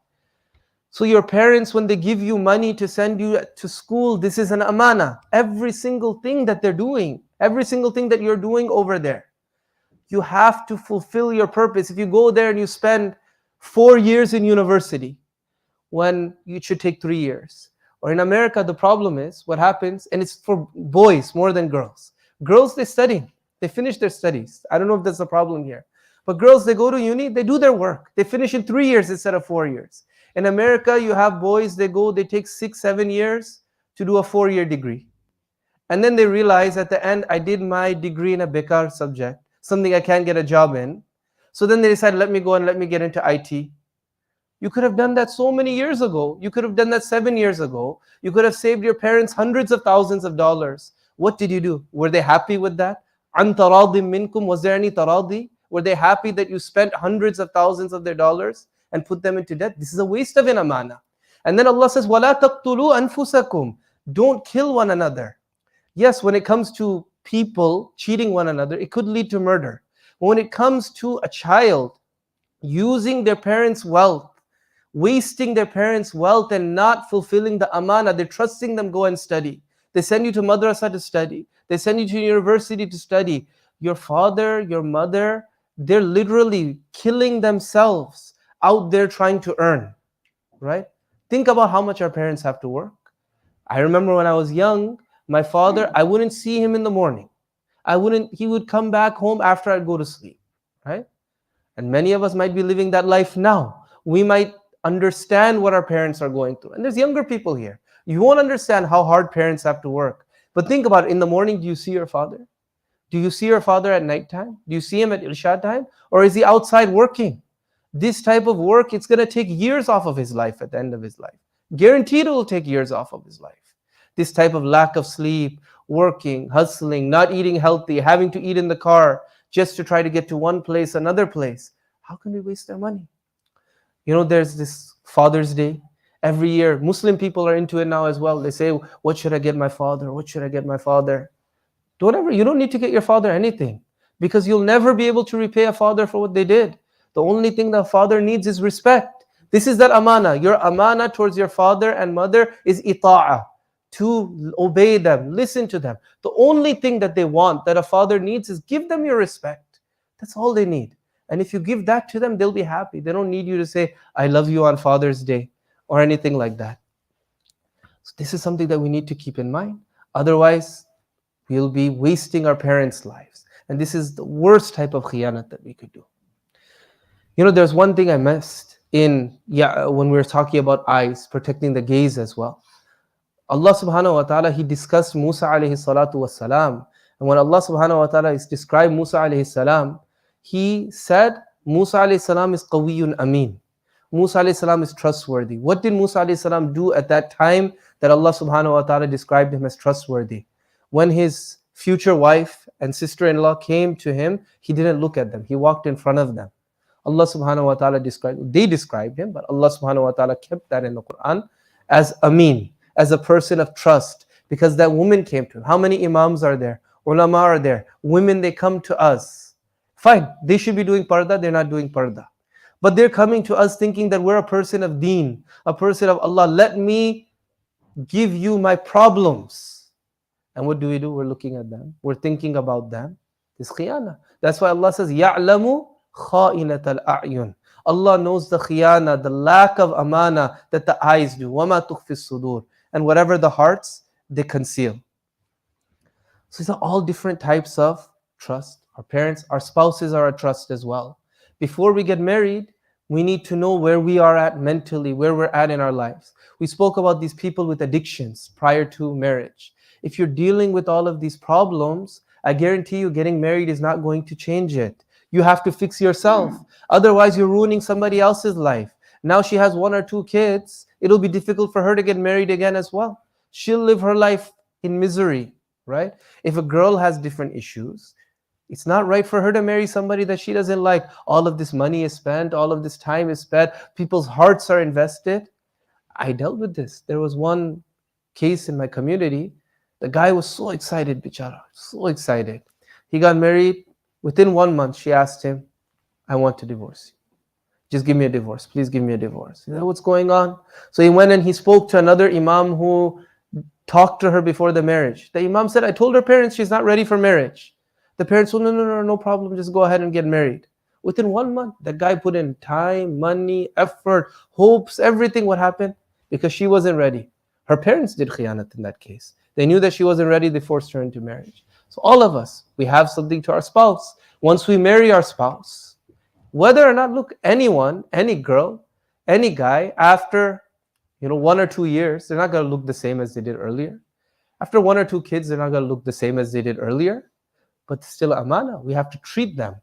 So your parents, when they give you money to send you to school, this is an amana. Every single thing that they're doing, every single thing that you're doing over there, you have to fulfill your purpose. If you go there and you spend 4 years in university, when you should take 3 years. Or in America, the problem is, what happens, and it's for boys more than girls. Girls, they study. They finish their studies. I don't know if that's a problem here. But girls, they go to uni, they do their work. They finish in 3 years instead of 4 years. In America, you have boys, they take 6, 7 years to do a 4-year degree. And then they realize at the end, I did my degree in a bekar subject, something I can't get a job in. So then they decide, let me get into IT. You could have done that so many years ago. You could have done that 7 years ago. You could have saved your parents hundreds of thousands of dollars. What did you do? Were they happy with that? An taradim minkum, was there any taradi? Were they happy that you spent hundreds of thousands of their dollars and put them into debt? This is a waste of an amana. And then Allah says, وَلَا تَقْتُلُوا أَنفُسَكُمْ, don't kill one another. Yes, when it comes to people cheating one another, it could lead to murder. But when it comes to a child using their parents' wealth, wasting their parents' wealth and not fulfilling the amana, they're trusting them, go and study. They send you to madrasa to study. They send you to university to study. Your father, your mother, they're literally killing themselves out there trying to earn, right? Think about how much our parents have to work. I remember when I was young, my father, I wouldn't see him in the morning. He would come back home after I'd go to sleep, right? And many of us might be living that life now. We might understand what our parents are going through. And there's younger people here. You won't understand how hard parents have to work. But think about it. In the morning, do you see your father? Do you see your father at night time? Do you see him at Isha time? Or is he outside working? This type of work, it's going to take years off of his life at the end of his life. Guaranteed it will take years off of his life. This type of lack of sleep, working, hustling, not eating healthy, having to eat in the car just to try to get to one place, another place. How can we waste our money? You know, there's this Father's Day. Every year, Muslim people are into it now as well. They say, what should I get my father? What should I get my father? You don't need to get your father anything, because you'll never be able to repay a father for what they did. The only thing that a father needs is respect. This is that amana. Your amana towards your father and mother is ita'ah, to obey them, listen to them. The only thing that they want, that a father needs, is give them your respect. That's all they need. And if you give that to them, they'll be happy. They don't need you to say, I love you on Father's Day or anything like that. So this is something that we need to keep in mind. Otherwise, we'll be wasting our parents' lives. And this is the worst type of khiyanat that we could do. You know, there's one thing I missed when we were talking about eyes, protecting the gaze as well. Allah subhanahu wa ta'ala, He discussed Musa alayhi salatu was salam. And when Allah subhanahu wa ta'ala is described Musa alayhi salam, He said Musa alayhi salam is qawiyun ameen. Musa alayhi salam is trustworthy. What did Musa alayhi salam do at that time that Allah subhanahu wa ta'ala described him as trustworthy? When his future wife and sister-in-law came to him, he didn't look at them. He walked in front of them. Allah subhanahu wa ta'ala described him, but Allah subhanahu wa ta'ala kept that in the Quran as ameen, as a person of trust, because that woman came to him. How many imams are there? Ulama are there. Women, they come to us. Fine, they should be doing parda, they're not doing parda. But they're coming to us thinking that we're a person of deen, a person of Allah. Let me give you my problems. And what do? We're looking at them. We're thinking about them. This khiyana. That's why Allah says, يَعْلَمُ خَائِنَةَ الْأَعْيُنِ. Allah knows the khiyana, the lack of amana that the eyes do. وَمَا تُخْفِي الصُّدُورِ. And whatever the hearts, they conceal. So these are all different types of trust. Our parents, our spouses are a trust as well. Before we get married, we need to know where we are at mentally, where we're at in our lives. We spoke about these people with addictions prior to marriage. If you're dealing with all of these problems, I guarantee you getting married is not going to change it. You have to fix yourself. Otherwise, you're ruining somebody else's life. Now she has 1 or 2 kids. It'll be difficult for her to get married again as well. She'll live her life in misery, right? If a girl has different issues, it's not right for her to marry somebody that she doesn't like. All of this money is spent, all of this time is spent, people's hearts are invested. I dealt with this. There was one case in my community. The guy was so excited, bichara, so excited. He got married. Within 1 month, she asked him, I want to divorce you. Just give me a divorce. Please give me a divorce. You know what's going on? So he went and he spoke to another imam who talked to her before the marriage. The imam said, I told her parents she's not ready for marriage. The parents said, no problem. Just go ahead and get married. Within 1 month, that guy put in time, money, effort, hopes, everything. What happened? Because she wasn't ready. Her parents did khiyanat in that case. They knew that she wasn't ready. They forced her into marriage. So all of us, we have something to our spouse. Once we marry our spouse, whether or not, look, anyone, any girl, any guy, after 1 or 2 years, they're not going to look the same as they did earlier. After 1 or 2 kids, they're not going to look the same as they did earlier. But still amana. We have to treat them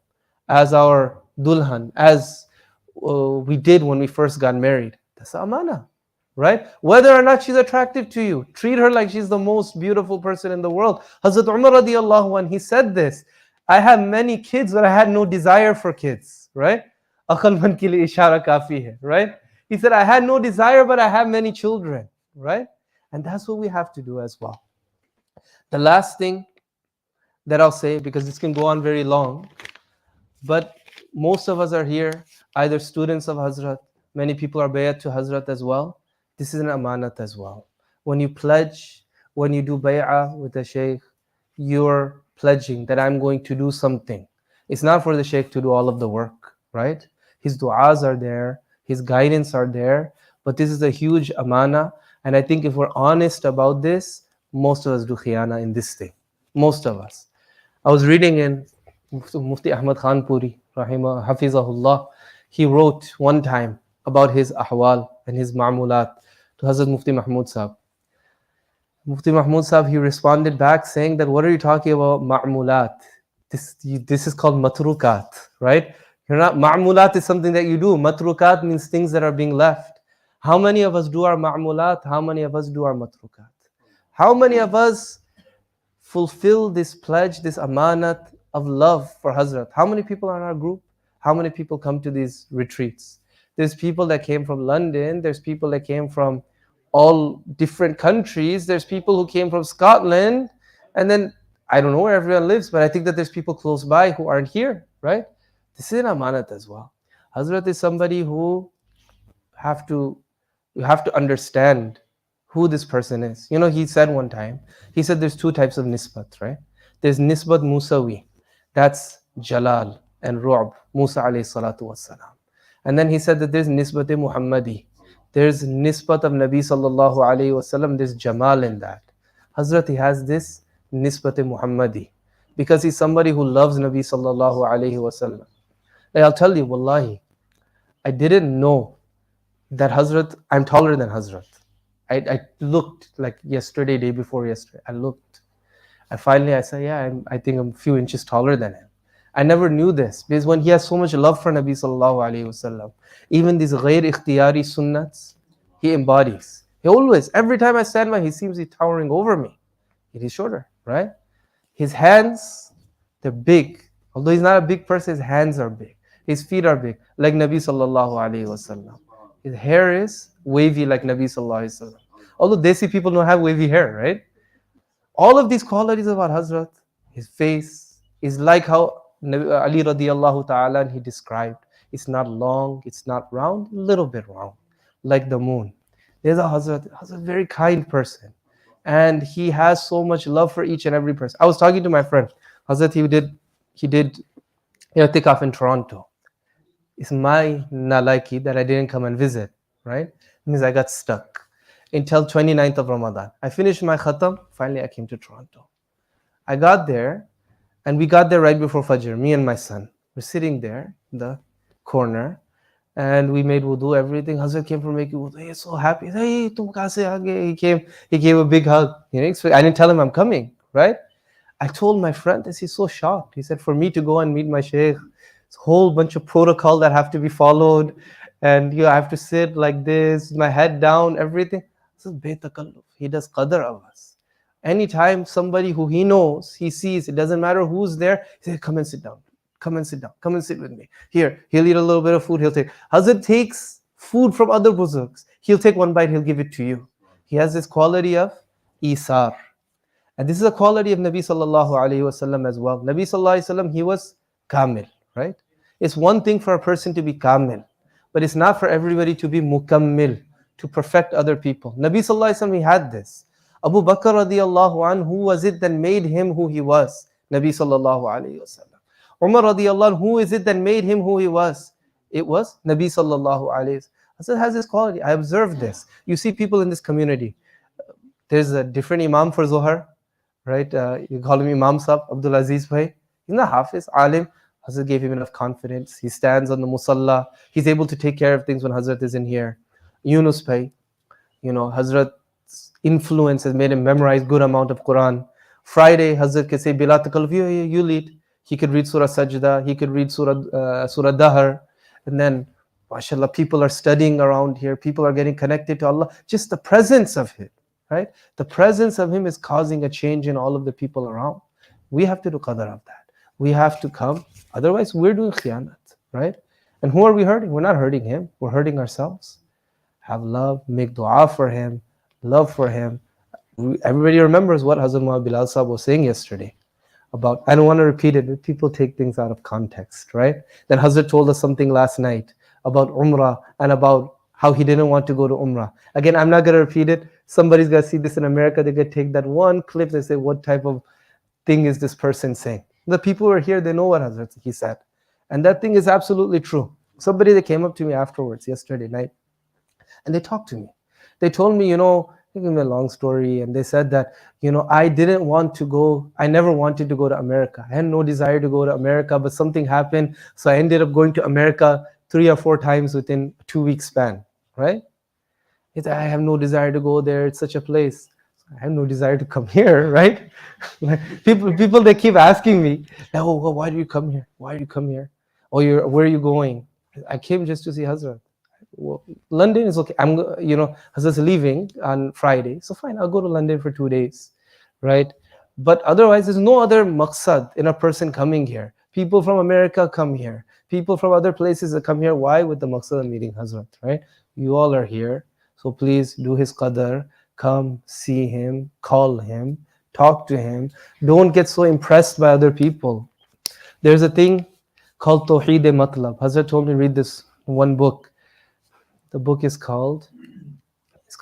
as our dulhan, as we did when we first got married. That's amana, right? Whether or not she's attractive to you, treat her like she's the most beautiful person in the world. Hazrat Umar radiallahu anh, he said this, I have many kids, but I had no desire for kids, right? Aqal man ke liye ishara kafi hai, right? He said, I had no desire, but I have many children, right? And that's what we have to do as well. The last thing that I'll say, because this can go on very long, but most of us are here, either students of Hazrat, many people are bayat to Hazrat as well. This is an amanat as well. When you pledge, when you do bay'ah with the Shaykh, you're pledging that I'm going to do something. It's not for the Shaykh to do all of the work, right? His du'as are there, his guidance are there, but this is a huge amana. And I think if we're honest about this, most of us do khiyana in this thing. Most of us. I was reading in Mufti Ahmad Khan Puri, Hafizahullah, he wrote one time about his ahwal and his ma'mulat to Hazrat Mufti Mahmud Saheb. Mufti Mahmud Saheb, he responded back saying that, what are you talking about ma'mulat? This is called matrukat, right? You're not, ma'mulat is something that you do. Matrukat means things that are being left. How many of us do our ma'mulat? How many of us do our matrukat? How many of us fulfill this pledge, this amanat of love for Hazrat? How many people are in our group? How many people come to these retreats? There's people that came from London. There's people that came from all different countries. There's people who came from Scotland. And then I don't know where everyone lives, but I think that there's people close by who aren't here, right? This is an amanat as well. Hazrat is somebody who you have to understand who this person is. You know, he said one time, he said there's two types of nisbat, right? There's nisbat Musawi, that's Jalal and Ru'b, Musa alayhi salatu wassalam. And then he said that there's nisbat Muhammadi, there's nisbat of Nabi sallallahu alayhi wasallam, there's Jamal in that. Hazrat, he has this nisbat Muhammadi because he's somebody who loves Nabi sallallahu alayhi wasallam. Like, I'll tell you, wallahi, I didn't know that Hazrat, I'm taller than Hazrat. I looked like yesterday, day before yesterday. I looked. I said, yeah, I think I'm a few inches taller than him. I never knew this because when he has so much love for Nabi sallallahu alaihi wasallam, even these ghair ikhtiyari sunnats, he embodies. He always, every time I stand by, he seems he's towering over me. He's shorter, right? His hands, they're big. Although he's not a big person, his hands are big. His feet are big, like Nabi sallallahu alaihi wasallam. His hair is wavy like Nabi sallallahu alaihi wasallam. Although Desi people don't have wavy hair, right? All of these qualities about Hazrat, his face is like how Ali radiallahu ta'ala he described. It's not long, it's not round, a little bit round, like the moon. There's a Hazrat, a very kind person. And he has so much love for each and every person. I was talking to my friend, Hazrat, he did i'tikaf in Toronto. It's my nalaiki that I didn't come and visit, right? It means I got stuck until 29th of Ramadan. I finished my khatam, finally I came to Toronto. I got there, and we got there right before Fajr, me and my son. We're sitting there in the corner, and we made wudu, everything. Hazrat came from making wudu. He's so happy. Hey, tum kahan se aa gaye? He gave a big hug. You know, I didn't tell him I'm coming, right? I told my friend this, he's so shocked. He said, for me to go and meet my sheikh, it's a whole bunch of protocol that have to be followed, and I have to sit like this, my head down, everything. This is betakalluf. He does qadr of us. Anytime somebody who he knows, he sees, it doesn't matter who's there, he says, come and sit down, come and sit down, come and sit with me. Here, he'll eat a little bit of food, he'll take. Hazrat takes food from other buzuks. He'll take one bite, he'll give it to you. He has this quality of isar. And this is a quality of Nabi sallallahu alayhi wasallam as well. Nabi sallallahu alayhi wasallam, he was kamil, right? It's one thing for a person to be kamil, but it's not for everybody to be mukammil, to perfect other people. Nabi sallallahu alayhi wasallam, he had this. Abu Bakr radiallahu anhu, who was it that made him who he was? Nabi sallallahu alayhi wasallam. Umar radiallahu anhu, who is it that made him who he was? It was Nabi sallallahu alayhi wasallam. Hazrat has this quality. I observed this. You see people in this community. There's a different imam for Zohar, right? You call him Imam Sahib, Abdul Aziz Bhai. He's not Hafiz, Alim. Hazrat gave him enough confidence. He stands on the musalla. He's able to take care of things when Hazrat isn't here. Yunus Bhai, Hazrat's influence has made him memorize good amount of Quran. Friday, Hazrat can say, Bila takalluf, you lead. He could read Surah Sajda. He could read Surah Dahar. And then, mashallah, people are studying around here. People are getting connected to Allah. Just the presence of him, right? The presence of him is causing a change in all of the people around. We have to do qadr of that. We have to come. Otherwise, we're doing khiyanat, right? And who are we hurting? We're not hurting him. We're hurting ourselves. Have love, make dua for him, love for him. Everybody remembers what Hazrat Muhammad Bilal Sahib was saying yesterday about, I don't want to repeat it, but people take things out of context, right? Then Hazrat told us something last night about Umrah and about how he didn't want to go to Umrah. Again, I'm not going to repeat it. Somebody's got to see this in America. They could take that one clip, they say, what type of thing is this person saying? The people who are here, they know what Hazrat he said. And that thing is absolutely true. Somebody that came up to me afterwards yesterday night, and they talked to me. They told me, They gave me a long story, and they said that, I didn't want to go, I never wanted to go to America. I had no desire to go to America, but something happened, so I ended up going to America 3 or 4 times within a 2-week span, right? I have no desire to go there, it's such a place. I have no desire to come here, right? Like, people, they keep asking me, oh, well, why do you come here? Why do you come here? Oh, where are you going? I came just to see Hazrat. Well, London is okay. Hazrat's leaving on Friday, so fine, I'll go to London for 2 days, right? But otherwise, there's no other maqsad in a person coming here. People from America come here. People from other places that come here. Why? With the maqsad of meeting Hazrat, right? You all are here, so please do his qadr. Come, see him, call him, talk to him. Don't get so impressed by other people. There's a thing called Tawheed-e-Matlab. Hazrat told me read this one book. The book is called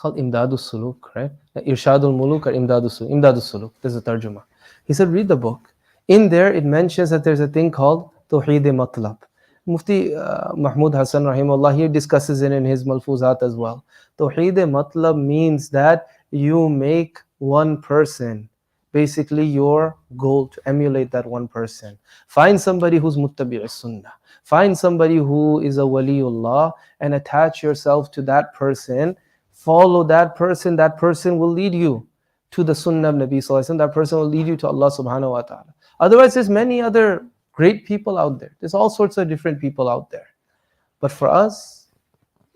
Imdadus Suluk, right? Irshadul Muluk or Imdadus Suluk. There's a tarjuma. He said, read the book. In there, it mentions that there's a thing called Tawheed-e-Matlab. Mufti Mahmud Hassan Rahimahullah, he discusses it in his Malfuzat as well. Tawheed-e-Matlab means that you make one person basically your goal, to emulate that one person. Find somebody who's muttabi' sunnah. Find somebody who is a waliullah and attach yourself to that person. Follow that person. That person will lead you to the sunnah of Nabi Sallallahu Alaihi Wasallam. That person will lead you to Allah subhanahu wa ta'ala. Otherwise, there's many other great people out there. There's all sorts of different people out there. But for us,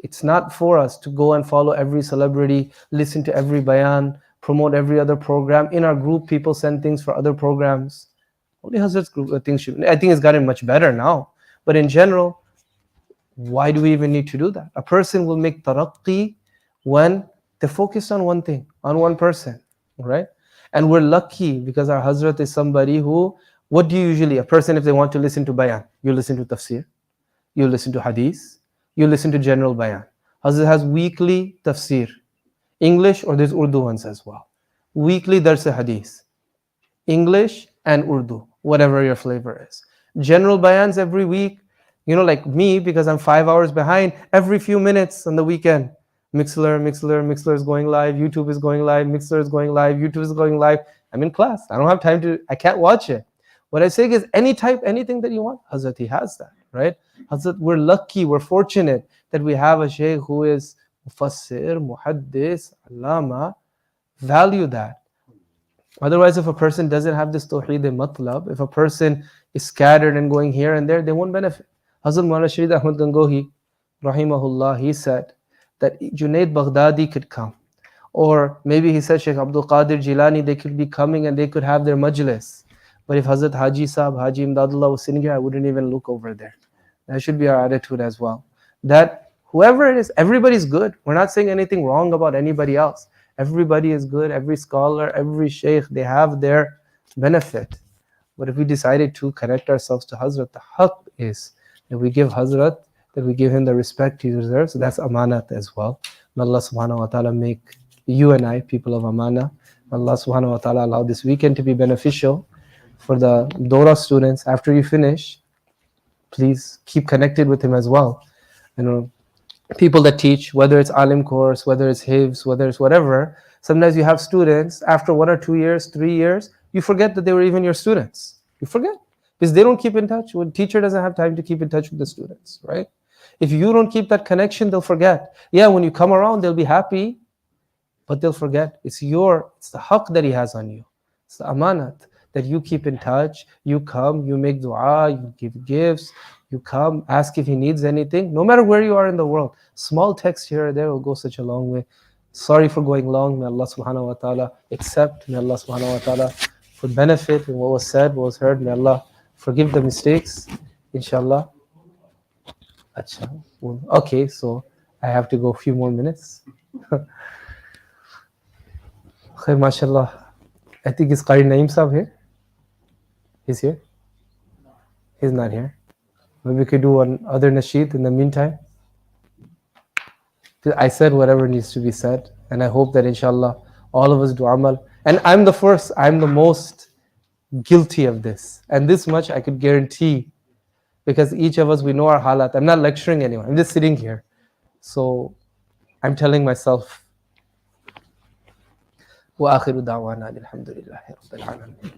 it's not for us to go and follow every celebrity, listen to every bayan, promote every other program. In our group, people send things for other programs. Only Hazrat's group, I think it's gotten much better now. But in general, why do we even need to do that? A person will make taraqqi when they're focused on one thing, on one person, right? And we're lucky because our Hazrat is somebody who, what do you usually, a person, if they want to listen to bayan, you listen to tafsir, you listen to hadith, you listen to general bayan. Hazrat has weekly tafsir, English, or there's Urdu ones as well. Weekly dars hadith, English and Urdu, whatever your flavor is. General bayans every week, like me, because I'm 5 hours behind, every few minutes on the weekend. Mixler is going live, YouTube is going live, Mixler is going live, YouTube is going live. I'm in class. I don't have time I can't watch it. What I say is anything that you want, Hazrat, he has that, right? Hazrat, we're lucky, we're fortunate that we have a shaykh who is mufassir, muhaddis, allama. Value that. Otherwise, if a person doesn't have this tawheed-e-matlab, if a person is scattered and going here and there, they won't benefit. Hazrat Maulana Sharid Ahmad Gangohi, rahimahullah, he said that Junaid Baghdadi could come. Or maybe he said Sheikh Abdul Qadir Jilani, they could be coming and they could have their majlis. But if Hazrat Haji Sahib, Haji Imdadullah was sitting here, I wouldn't even look over there. That should be our attitude as well. That whoever it is, everybody's good. We're not saying anything wrong about anybody else. Everybody is good, every scholar, every shaykh, they have their benefit. But if we decided to connect ourselves to Hazrat, the haqq is that we give Hazrat, that we give him the respect he deserves. So that's amanat as well. May Allah subhanahu wa ta'ala make you and I people of amana. May Allah subhanahu wa ta'ala allow this weekend to be beneficial for the Dora students. After you finish, please keep connected with him as well. People that teach, whether it's alim course, whether it's hifz, whether it's whatever, sometimes you have students, after 1 or 2 years, 3 years, you forget that they were even your students. You forget. Because they don't keep in touch. When teacher doesn't have time to keep in touch with the students, right? If you don't keep that connection, they'll forget. Yeah, when you come around, they'll be happy, but they'll forget. It's the haqq that he has on you. It's the amanat that you keep in touch. You come, you make dua, you give gifts, you come, ask if he needs anything. No matter where you are in the world, small text here or there will go such a long way. Sorry for going long. May Allah subhanahu wa ta'ala accept. May Allah subhanahu wa ta'ala for benefit in what was said, what was heard. May Allah forgive the mistakes, inshallah. Okay, so I have to go a few more minutes. Khair, mashallah. I think is Qari Naeem Sahib here? He's here? He's not here. Maybe we could do one other nasheed in the meantime. I said whatever needs to be said, and I hope that inshallah all of us do amal. And I'm the most guilty of this. And this much I could guarantee, because each of us, we know our halat. I'm not lecturing anyone, I'm just sitting here. So I'm telling myself, وآخر دعوانا الحمد لله رب العالمين.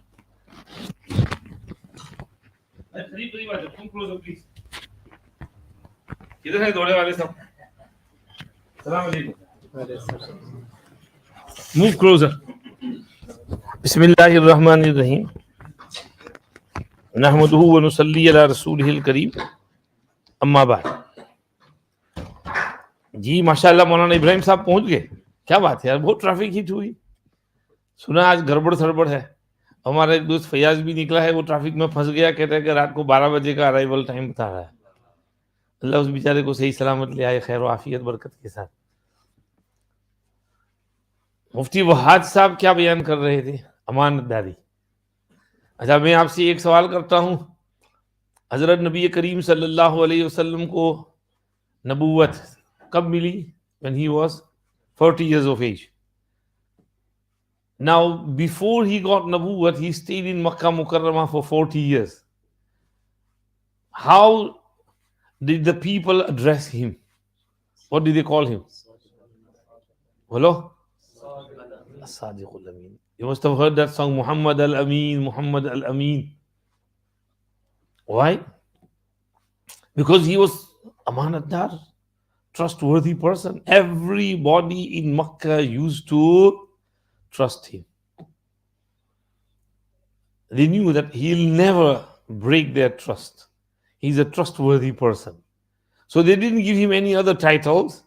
Come closer, please. किधर है दौड़े वाले सब? सलाम अलैकुम. Move closer. Bismillahir Rahmanir Rahim. नहमदुहु व नुसल्ली अला रसूलिहिल करीम. अम्मा बाद. जी माशाल्लाह मौलाना इब्राहिम साहब पहुंच गए. क्या बात है यार, बहुत ट्रैफिक हिट हुई. सुना आज गड़बड़ सड़बड़ है. हमारा एक दोस्त फैयाज भी निकला है, वो ट्रैफिक में फंस गया. कहता है कि रात को 12 बजे का अराइवल टाइम बता रहा है. अल्लाह उस बेचारे को सही सलामत ले आए, खैर आफियत बरकत के साथ. मुफ्ती वहाज साहब क्या बयान कर रहे थे? अमानतदारी. अच्छा, मैं आपसे एक सवाल करता हूं. हजरत नबी करीम सल्लल्लाहु अलैहि वसल्लम को नबूवत कब मिली? when he was 40 years of age. Now, before he got Nabuwat, he stayed in Makkah Mukarramah for 40 years. How did the people address him? What did they call him? Hello? As-Sadiqul Amin. You must have heard that song, Muhammad al-Amin, Muhammad al-Amin. Why? Because he was amanatdar, trustworthy person. Everybody in Makkah used to trust him. They knew that he'll never break their trust. He's a trustworthy person. So they didn't give him any other titles.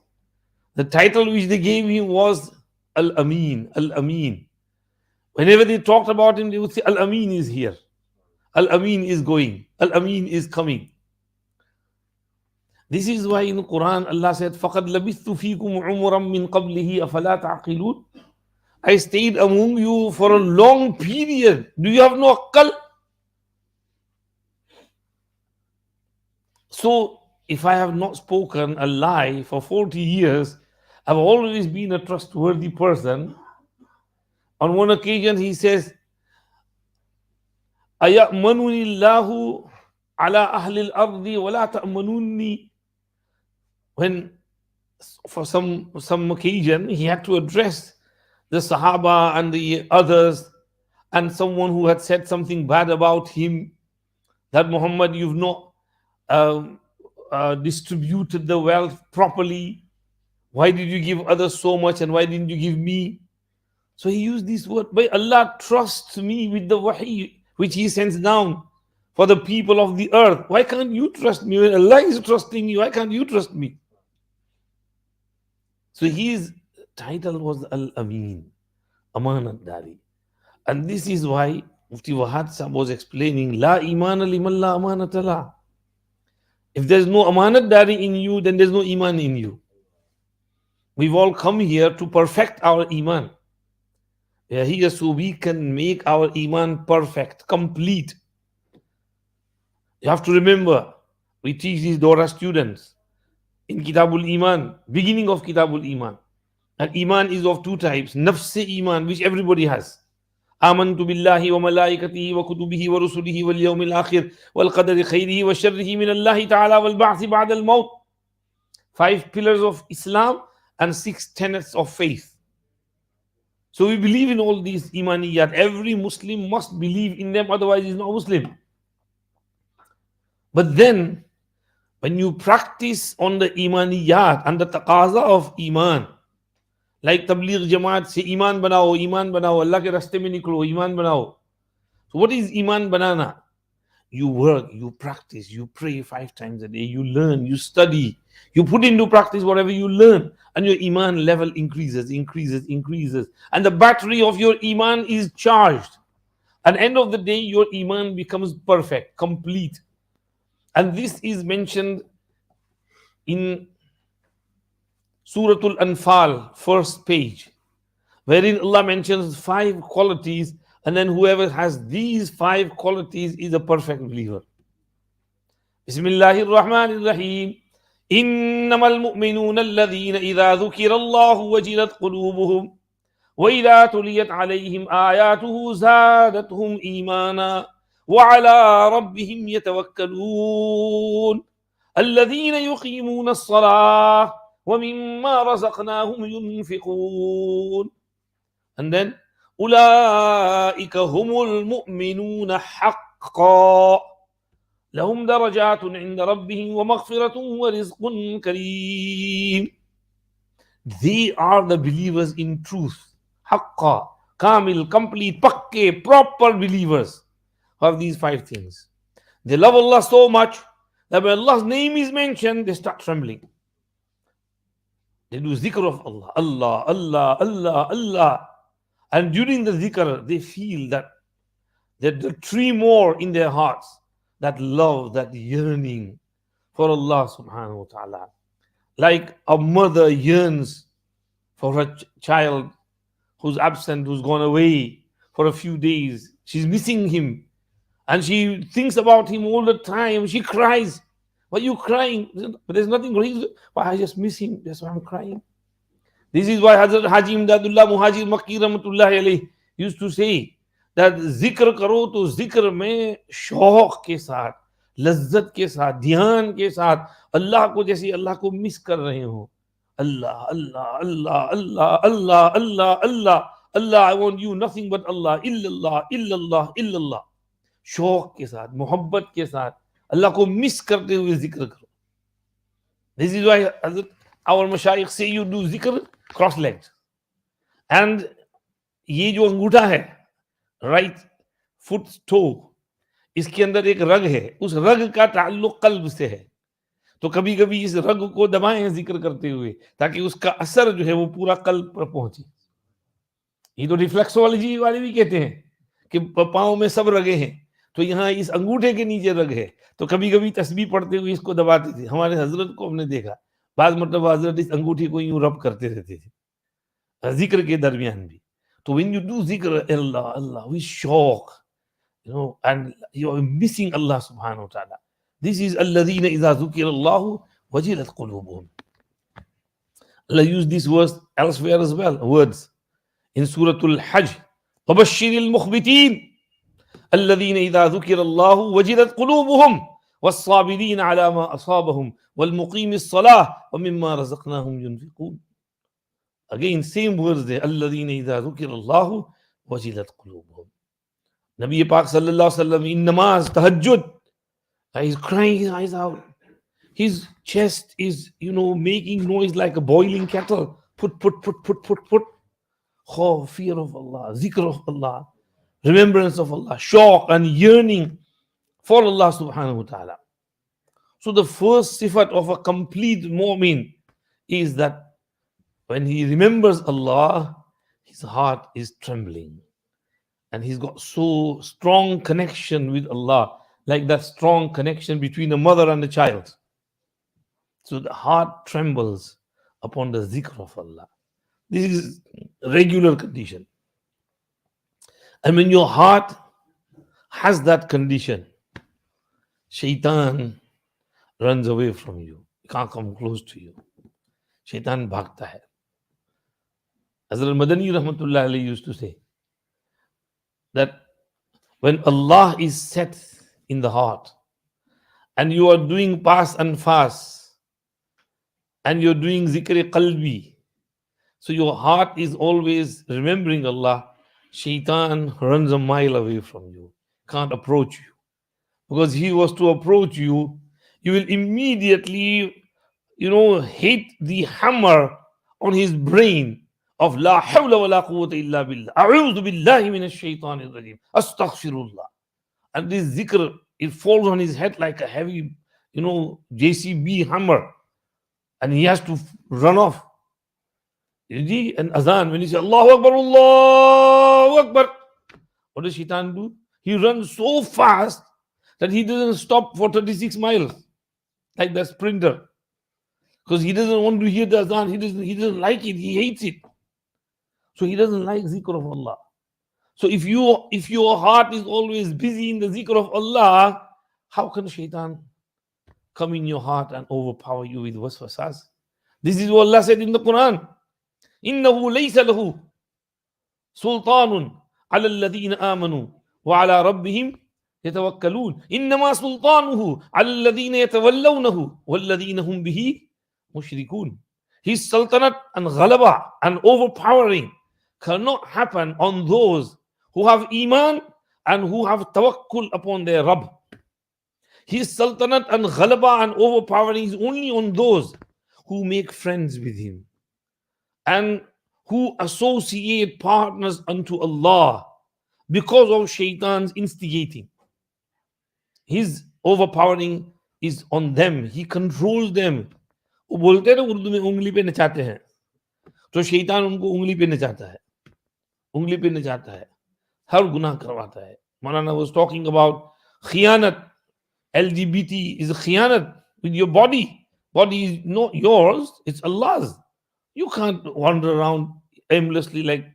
The title which they gave him was Al-Amin, Al-Amin. Whenever they talked about him, they would say, Al-Amin is here. Al-Amin is going. Al-Amin is coming. This is why in the Quran Allah said, فَقَدْ لَبِثْتُ فِيكُمْ عُمُرًا مِّن قَبْلِهِ أَفَلَا تَعْقِلُونَ. I stayed among you for a long period. Do you have no akkal? So, if I have not spoken a lie for 40 years, I've always been a trustworthy person. On one occasion, he says, أَيَأْمَنُنِ اللَّهُ عَلَىٰ أَهْلِ الْأَرْضِ وَلَا تَأْمَنُنِّي. When, for some occasion, he had to address the Sahaba and the others, and someone who had said something bad about him, that Muhammad, you've not distributed the wealth properly. Why did you give others so much and why didn't you give me? So he used this word, by Allah trusts me with the wahi which he sends down for the people of the earth. Why can't you trust me? When Allah is trusting you, why can't you trust me? So his title was Al-Amin, Amanat Dari. And this is why Mufti Wahaaj Saheb was explaining, La imana liman la amanata la. If there's no amanat dari in you, then there's no iman in you. We've all come here to perfect our iman. We are here so we can make our iman perfect, complete. You have to remember, we teach these Dora students in Kitabul Iman, beginning of Kitabul Iman. And iman is of two types. Nafsi iman, which everybody has. Amantu billahi wa malaikatihi wa kutubihi wa rusulihi wal yawmil akhir wal qadari khayrihi wa sharrihi min Allahi ta'ala wal ba'thi ba'da al maut. 5 pillars of Islam and 6 tenets of faith. So we believe in all these imaniyat. Every Muslim must believe in them, otherwise he's not Muslim. But then, when you practice on the imaniyat and the taqaza of iman, like Tabligh Jamaat say, Iman banao, Allah ke raste mein niklo, Iman banao. So what is Iman banana? You work, you practice, you pray 5 times a day, you learn, you study, you put into practice whatever you learn, and your Iman level increases. And the battery of your Iman is charged. At the end of the day, your Iman becomes perfect, complete. And this is mentioned in Suratul Anfal, first page, wherein Allah mentions 5 qualities, and then whoever has these 5 qualities is a perfect believer. Bismillahir Rahmanir Rahim. Innamal mu'minuna alladhina idha dhukira Allahu wajilat qulubuhum wa idha tuliyat alayhim ayatuhu zadatuhum imana wa ala rabbihim yatawakkalun alladhina yuqimuna as-salah وَمِمَّا رَزَقْنَاهُمْ يُنْفِقُونَ. And then أولئك هم المؤمنون حقا لهم درجات عند ربهم ومغفرة ورزق كريم. They are the believers in truth. Haqqa, kamil, complete, pakke, proper believers of these 5 things. They love Allah so much that when Allah's name is mentioned, they start trembling. They do zikr of Allah, Allah, Allah, Allah, Allah. And during the zikr, they feel that the tremor in their hearts, that love, that yearning for Allah subhanahu wa ta'ala. Like a mother yearns for her child who's absent, who's gone away for a few days. She's missing him and she thinks about him all the time. She cries. Why are you crying? But there's nothing wrong. Why, I just miss him. That's why I'm crying. This is why Hazrat Haji Imdadullah Muhajir Makki Rahmatullahi alayhi used to say that zikr karo to zikr mein shauq ke saath, lazzat ke saath, dhyan ke saath, Allah ko jaise Allah ko miss kar rahe ho. Allah, Allah, Allah, Allah, Allah, Allah, Allah, Allah, I want you, nothing but Allah, illallah, illallah, illallah. Shauq ke saath, muhabbat ke saath, Allah ko miss karte hue zikr karo. This is why our mashayikh say you do zikr cross-legged. And ये जो अंगूठा है, right foot toe, इसके अंदर एक रग है, उस रग का ताल्लुक कल्ब से है. तो कभी कभी इस रग को दबाएं जिक्र करते हुए ताकि उसका असर जो है वो पूरा कल्ब पर पहुंचे. ये तो रिफ्लेक्सोलॉजी वाले भी कहते हैं कि पाँव में सब रगे हैं, तो यहाँ इस अंगूठे के नीचे रग है. तो कभी कभी तस्बीह पढ़ते हुए इसको दबाते थे. हमारे हजरत को हमने देखा, बाद मतलब हजरत इस अंगूठी को यूं रब करते रहते थे जिक्र के दरमियान भी. तो when you do zikr Allah, Allah with shauq, and you are missing Allah subhanahu wa ta'ala. This is alladhina idha dhukira Allahu wajilat qulubuhum. Allah used this verse elsewhere as well, words in Surah Al-Hajj. وَبَشِّرِ الْمُخْبِتِينَ الَّذِينَ إِذَا ذُكِرَ اللَّهُ وَجِلَتْ قُلُوبُهُمْ وَالصَّابِرِينَ عَلَى مَا أَصَابَهُمْ وَالْمُقِيمِ الصَّلَاةِ وَمِمَّا رَزَقْنَاهُمْ يُنْفِقُونَ. Again, same words there. الَّذِينَ إِذَا ذُكِرَ اللَّهُ وَجِلَتْ قُلُوبُهُم. Nabi Pak sallallahu alaihi wasallam in namaz, tahajjud, he's crying his eyes out. His chest is, making noise like a boiling kettle. Put. Oh, fear of Allah, zikr of Allah, remembrance of Allah, shauq and yearning for Allah subhanahu wa ta'ala. So the first sifat of a complete mu'min is that when he remembers Allah, his heart is trembling. And he's got so strong connection with Allah, like that strong connection between a mother and a child. So the heart trembles upon the zikr of Allah. This is a regular condition. And when your heart has that condition, shaitan runs away from you. He can't come close to you. Shaitan bhagta hai. Hazrat Madani Rahmatullah alayhi used to say that when Allah is set in the heart and you are doing pass and fast and you're doing zikr qalbi, so your heart is always remembering Allah, shaitan runs a mile away from you, can't approach you. Because if he was to approach you, you will immediately, hit the hammer on his brain of La hawla wa la quwwata illa billah. A'udhu billahi minash shaitanir rajim. Astaghfirullah. And this zikr, it falls on his head like a heavy, JCB hammer. And he has to run off. And azan, when he says Allahu Akbar, Allahu Akbar, what does shaitan do? He runs so fast that he doesn't stop for 36 miles, like the sprinter. Because he doesn't want to hear the azan, he doesn't like it, he hates it. So he doesn't like zikr of Allah. So if your heart is always busy in the zikr of Allah, how can shaitan come in your heart and overpower you with waswasas? This is what Allah said in the Quran. إِنَّهُ لَيْسَ لَهُ سُلْطَانٌ عَلَى الَّذِينَ آمَنُوا وَعَلَى رَبِّهِمْ يَتَوَكَّلُونَ إِنَّمَا سُلْطَانُهُ عَلَى الَّذِينَ يَتَوَلَّوْنَهُ وَالَّذِينَ هُمْ بِهِ مُشْرِكُونَ. His sultanate and ghalaba and overpowering cannot happen on those who have iman and who have tawakkul upon their Rabb. His sultanate and ghalaba and overpowering is only on those who make friends with him and who associate partners unto Allah because of shaitan's instigating. His overpowering is on them. He controls them. वो बोलते हैं ना उर्दू में उंगली पे नचाते हैं, तो शैतान उनको उंगली पे नचाता है, उंगली पे नचाता है, हर गुनाह करवाता है. Maulana was talking about khiyanat. LGBT is a khiyanat with your body. Body is not yours, it's Allah's. You can't wander around aimlessly like,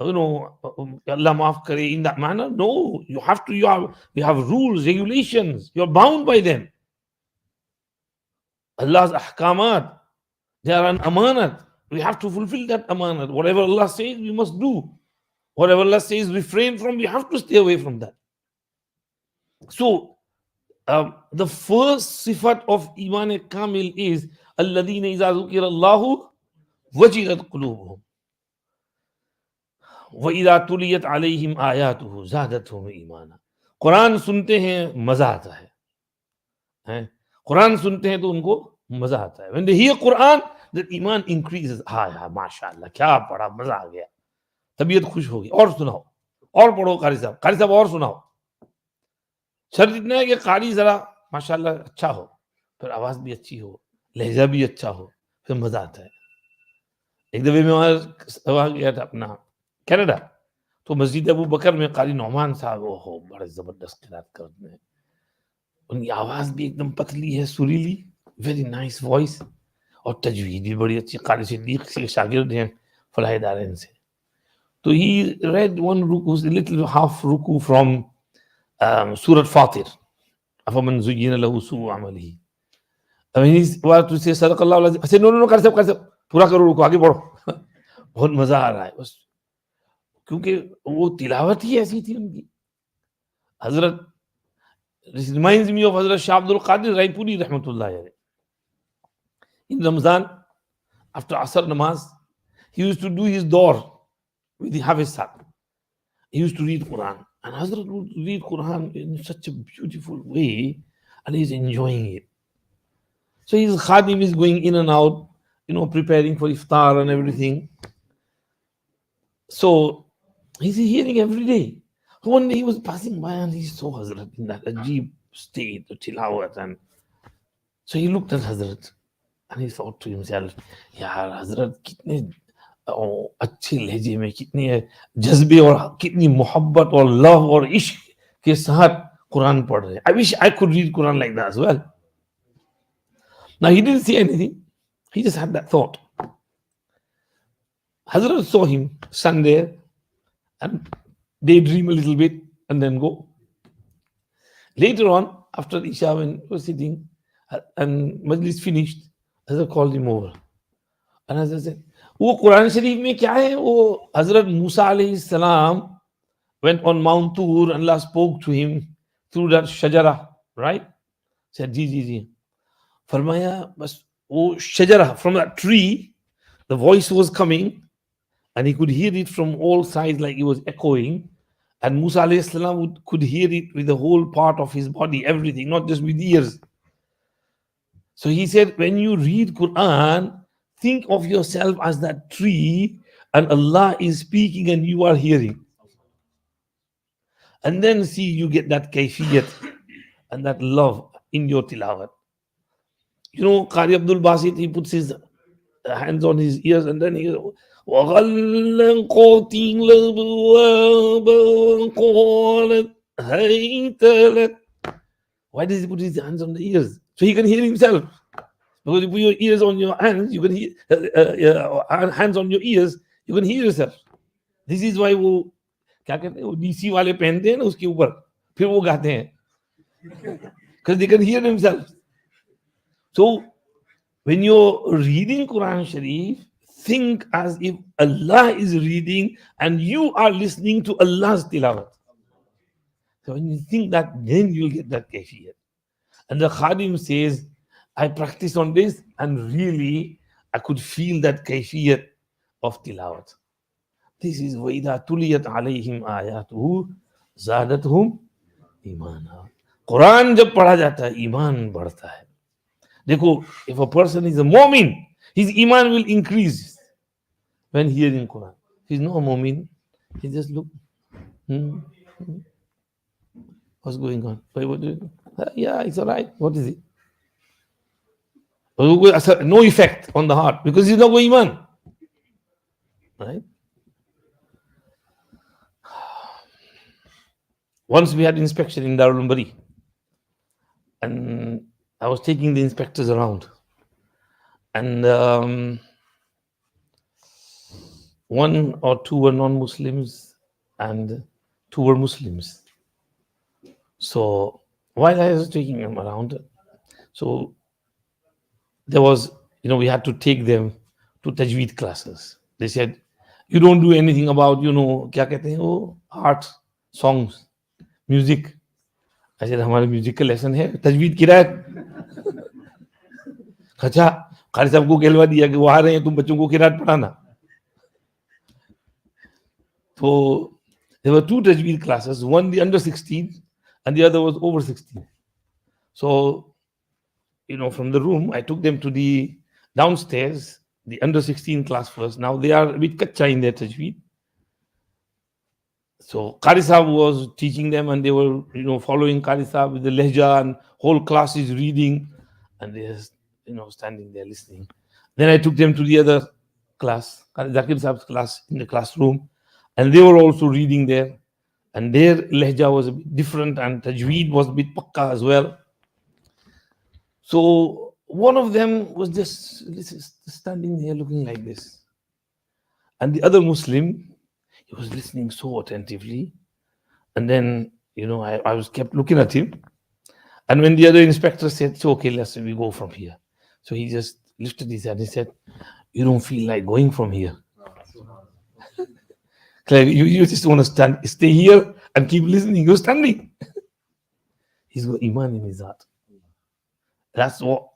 Allah maaf kare in that manner. No, you have to, you have rules, regulations. You're bound by them. Allah's ahkamat, they are an amanat. We have to fulfill that amanat. Whatever Allah says, we must do. Whatever Allah says, refrain from, we have to stay away from that. So, the first sifat of Iman Kamil is Alladhina iza zukira Allahu wajilat qulubuhum wa idha tuliyat alayhim ayatuhu zadatuhum imana. Quran सुनते हैं मजा आता है, कुरान सुनते हैं तो उनको मजा आता है. When they hear Quran, the iman increases. हाँ माशाअल्लाह क्या पढ़ा, मजा आ गया, तबीयत खुश होगी, और सुनाओ, और पढ़ो कारी साहब और सुनाओ. शर्त इतना है कि कारी जरा माशाअल्लाह अच्छा हो, फिर आवाज भी अच्छी हो, लहजा भी अच्छा हो, फिर मजा आता है. एक दफे मैं वहां गया था अपना कनाडा, तो मस्जिद अबू बकर में कारी नौमान साहब हो बड़े जबरदस्त किरात करते हैं. उनकी आवाज भी एकदम पतली है, सुरीली, वेरी नाइस वॉइस, और तजवीद भी बड़ी अच्छी. कारी सिद्दीक से शागिर्द हैं फलाहिदारन से. तो ही read one ruku, little half ruku from Surah Fatir. अफमन ज़ुय्यिना लहू सु'उ अमलिही. I mean, he's about to say सदक़ल्लाहु अलैहि. I said no, कर सब पूरा करो, रुको, आगे बढ़ो. बहुत मजा आ रहा है बस, क्योंकि वो तिलावत ही ऐसी थी उनकी. हजरत, this reminds me of Hazrat Shah Abdul Qadir Raipuri rahmatullah alayhi. In Ramzan, after Asr namaz, he used to do his door with the Hafiz Sahib. He used to read Quran, and Hazrat would read Quran in such a beautiful way, and he's enjoying it. So his khadim is going in and out, preparing for iftar and everything. So he's hearing every day. So one day he was passing by and he saw Hazrat in that ajib state of tilawat, and so he looked at Hazrat and he thought to himself, यार Hazrat कितने अच्छे लहजे में, कितने जज्बे और कितनी मोहब्बत और लव और इश्क के साथ कुरान पढ़ रहे. I wish I could read Quran like that as well. Now he didn't say anything, he just had that thought. Hazrat saw him stand there and daydream a little bit and then go. Later on, after Isha, when he was sitting and Majlis finished, Hazrat called him over. And Hazrat said, वो कुरान शरीफ में क्या है? वो हजरत मूसा अलैहि सलाम went on Mount Tur and Allah spoke to him through that shajara, right? Said, जी. फरमाया बस वो shajara, from that tree, the voice was coming and he could hear it from all sides like it was echoing. And Musa alayhi salam could hear it with the whole part of his body, everything, not just with ears. So he said, when you read Quran, think of yourself as that tree and Allah is speaking and you are hearing. And then see, you get that kayfiyat and that love in your tilawat. Qari Abdul Basit, he puts his hands on his ears and then he goes, why does he put his hands on the ears? So he can hear himself. Because you put your ears on your hands, you can hear, hands on your ears, you can hear yourself. This is why वो क्या कहते हैं, वो DC वाले पहनते हैं ना उसके ऊपर, फिर वो गाते हैं, because they can hear themselves. So when you're reading Quran Sharif, think as if Allah is reading and you are listening to Allah's tilawat. So when you think that, then you'll get that kayfiyat. And the Khadim says, I practiced on this and really I could feel that kayfiyat of tilawat. This is وَإِذَا تُلِيَتْ عَلَيْهِمْ آيَاتُهُ زَادَتْهُمْ إِيمَانًا. Quran जब पढ़ा जाता है ईमान बढ़ता है. देखो, if a person is a mu'min, his iman will increase when hearing Quran. If he's not a mu'min, he just look, what's going on? Wait, what do you, yeah, it's all right. What is it? No effect on the heart because he's not got iman. Right? Once we had inspection in Darul Bari, and I was taking the inspectors around, and one or two were non-Muslims and two were Muslims. So while I was taking them around, so there was, we had to take them to Tajweed classes. They said, you don't do anything about, kya kehte hain wo, art, songs, music. I said, हमारे music का lesson है, तजवीद की रायत. अच्छा, कारी साहब को कहलवा दिया कि वो आ रहे हैं, तुम बच्चों को किरात पढ़ाना. So there were two tajweed classes, one the under 16 and the other was over 16. So, from the room, I took them to the downstairs, the under 16 class first. Now they are a bit kacha in their tajweed. So Qari Saheb was teaching them and they were, following Qari Saheb with the lehja and whole class is reading and they're, standing there listening. Then I took them to the other class, Qari Zakir Saheb's class in the classroom, and they were also reading there. And their lehja was a bit different and tajweed was a bit pakka as well. So one of them was just standing there looking like this. And the other Muslim, he was listening so attentively. And then, I was kept looking at him. And when the other inspector said, so okay, we go from here. So he just lifted his hand and he said, you don't feel like going from here. You just want to stay here and keep listening. You're standing. He's got iman in his heart. That's what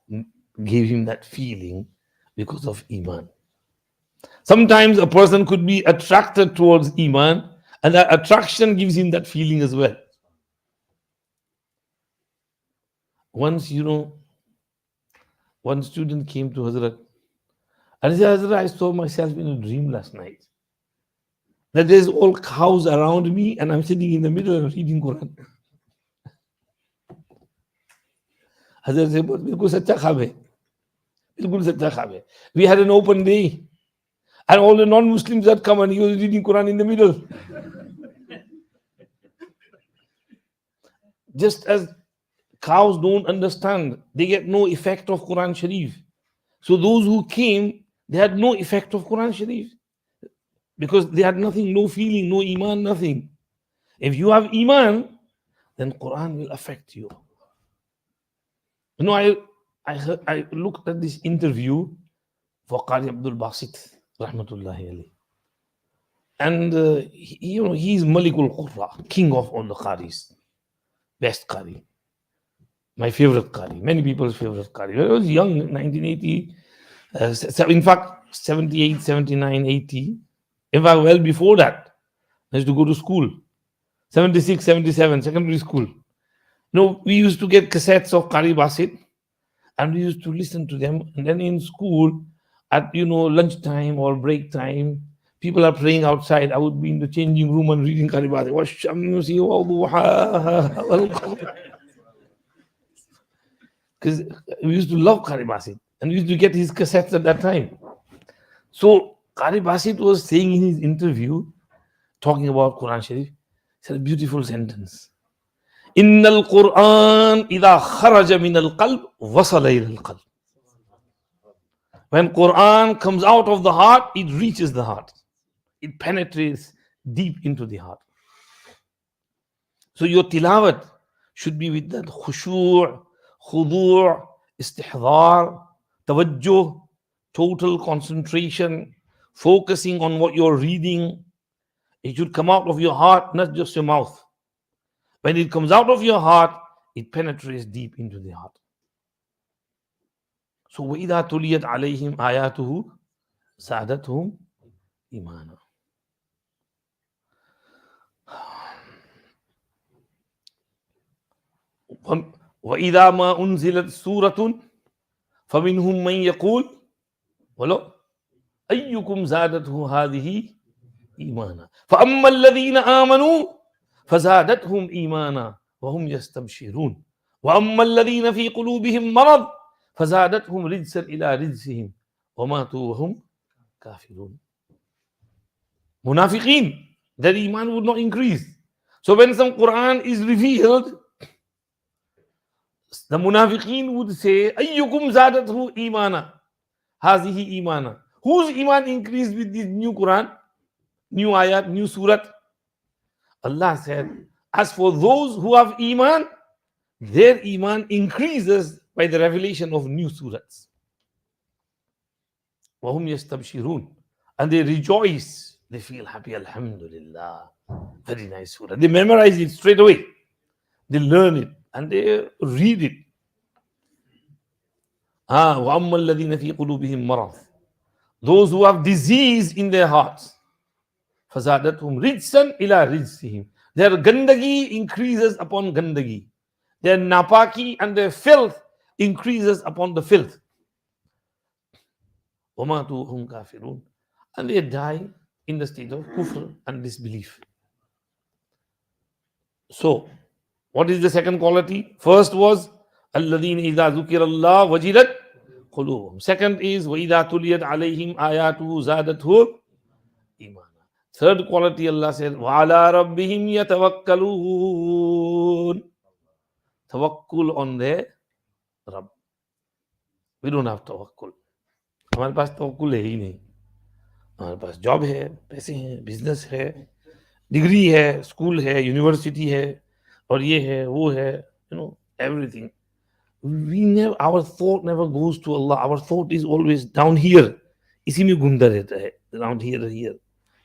gave him that feeling because of iman. Sometimes a person could be attracted towards iman, and that attraction gives him that feeling as well. Once, one student came to Hazrat and he said, Hazrat, I saw myself in a dream last night. That there's all cows around me and I'm sitting in the middle and reading Quran. Hazrat said, but bilkul sacha khab hai. Bilkul sacha khab hai. We had an open day and all the non-Muslims had come and he was reading Quran in the middle. Just as cows don't understand, they get no effect of Quran Sharif. So those who came, they had no effect of Quran Sharif. Because they had nothing, no feeling, no iman, nothing. If you have iman, then Quran will affect you. I looked at this interview for Qari Abdul Basit, rahmatullahi alayhi. And he is Malikul Qurra, king of all the Qaris. Best Qari. My favorite Qari. Many people's favorite Qari. When I was young, 1980, in fact, 78, 79, 80. In fact, well before that, I used to go to school. 76, 77, secondary school. We used to get cassettes of Qari Basit and we used to listen to them. And then in school, at lunchtime or break time, people are praying outside. I would be in the changing room and reading Qari Basit. Because we used to love Qari Basit and we used to get his cassettes at that time. So Qari Basit was saying in his interview, talking about Quran Sharif, he said a beautiful sentence. Innal Quran idha kharaja min al-qalb wasala ila al-qalb. When Quran comes out of the heart, it reaches the heart. It penetrates deep into the heart. So your tilawat should be with that khushu', khudu', istihdar, tawajjuh, total concentration, focusing on what you're reading. It should come out of your heart, not just your mouth. When it comes out of your heart, it penetrates deep into the heart. So وَإِذَا تُلِيَتْ عَلَيْهِمْ آيَاتُهُ زَادَتْهُمْ إِيمَانًا. وَإِذَا مَا أُنزِلَتْ سُورَةٌ فَمِنْهُمْ مَنْ يَقُولُ ولو أَيُّكُمْ زَادَتْهُ هَذِهِ إِيمَانًا فَأَمَّا الَّذِينَ آمَنُوا فَزَادَتْهُمْ إِيمَانًا وَهُمْ يَسْتَبْشِرُونَ وَأَمَّا الَّذِينَ فِي قُلُوبِهِمْ مَرَضٌ فَزَادَتْهُمْ رِجْسًا إِلَى رِجْسِهِمْ وَمَاتُوا وَهُمْ كَافِرُونَ. Munafiqeen, their iman would not increase. So when some Quran is revealed, the munafiqeen would say, Ayyukum zadathu imana, hazihi imana. Whose iman increased with this new Quran, new ayat, new surat? Allah said, as for those who have iman, their iman increases by the revelation of new surats. Wahum yastabshirun. And they rejoice. They feel happy. Alhamdulillah. Very nice surah. They memorize it straight away. They learn it and they read it. وَأَمَّا الَّذِينَ فِي قُلُوبِهِمْ مَرَضٌ. Those who have disease in their hearts. فَزَادَتْهُمْ رِجْسًا إِلَى رِجْسِهِمْ. Their gandagi increases upon gandagi. Their napaki and their filth increases upon the filth. وَمَاتُوا وَهُمْ كَافِرُونَ. And they die in the state of kufr and disbelief. So, what is the second quality? First was الَّذِينَ إِذَا ذُكِرَ اللَّهُ وَجِلَتْ قُلُوبُهُم. Second is وَإِذَا تُلِيَتْ عَلَيْهِمْ آيَاتُهُ زَادَتْهُمْ إِيمَانًا. Third quality Allah said وَعَلَىٰ رَبِّهِمْ يَتَوَكَّلُونَ. Tawakkul on their Rabb. We don't have tawakkul. हमारे पास तवक्कुल है ही नहीं. हमारे पास job है, पैसे हैं, बिजनेस है, डिग्री है, स्कूल है, यूनिवर्सिटी है, और ये है, वो है, everything. Our thought never goes to Allah. Our thought is always down here. इसी में घूमता रहता है, around here.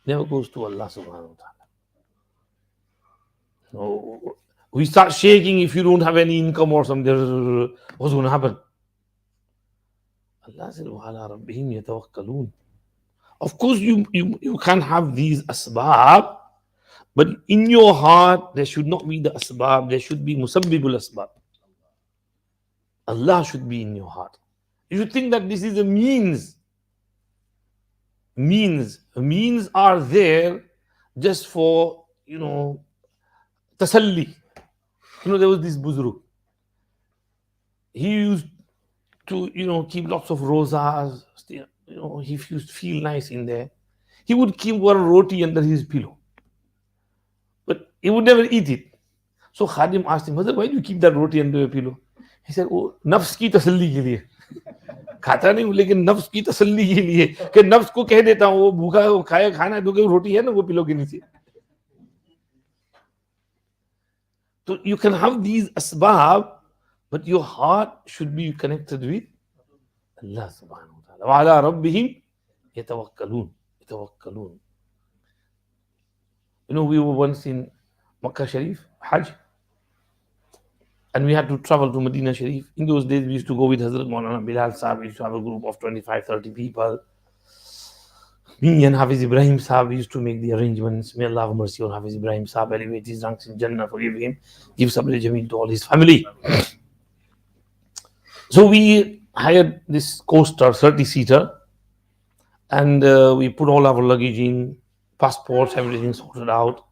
Never goes to Allah subhanahu wa ta'ala. No, we start shaking if you don't have any income or something. What's going to happen? Allah said, وَعَلَىٰ رَبِّهِمْ يَتَوَكَّلُونَ. Of course, you can't have these asbab, but in your heart, there should not be the asbab, there should be musabbibul asbab. Allah should be in your heart. You should think that this is a means. Means are there just for, tasalli. There was this buzruk. He used to, keep lots of rosas. He used to feel nice in there. He would keep one roti under his pillow. But he would never eat it. So Khadim asked him, why do you keep that roti under your pillow? He said, nafs ki tasalli ke liye. खाता नहीं हूँ लेकिन नफ्स की तसल्ली के लिए कि नफ्स को कह देता हूँ वो भूखा वो खाया खाना है तो रोटी है ना वो पिलो के नीचे. So you can have these asbab, but your heart should be connected with Allah subhanahu wa ta'ala. وَعَلَىٰ رَبِّهِمْ يَتَوَكَّلُونَ. We were once in Makkah Sharif, Hajj, and we had to travel to Medina Sharif. In those days, we used to go with Hazrat Maulana Bilal Saheb. We used to have a group of 25-30 people. Me and Hafiz Ibrahim Saheb, we used to make the arrangements. May Allah have mercy on Hafiz Ibrahim Saheb, elevate his ranks in Jannah, forgive him, give sabr jameel to all his family. So we hired this coaster, 30-seater, and we put all our luggage in, passports, everything sorted out.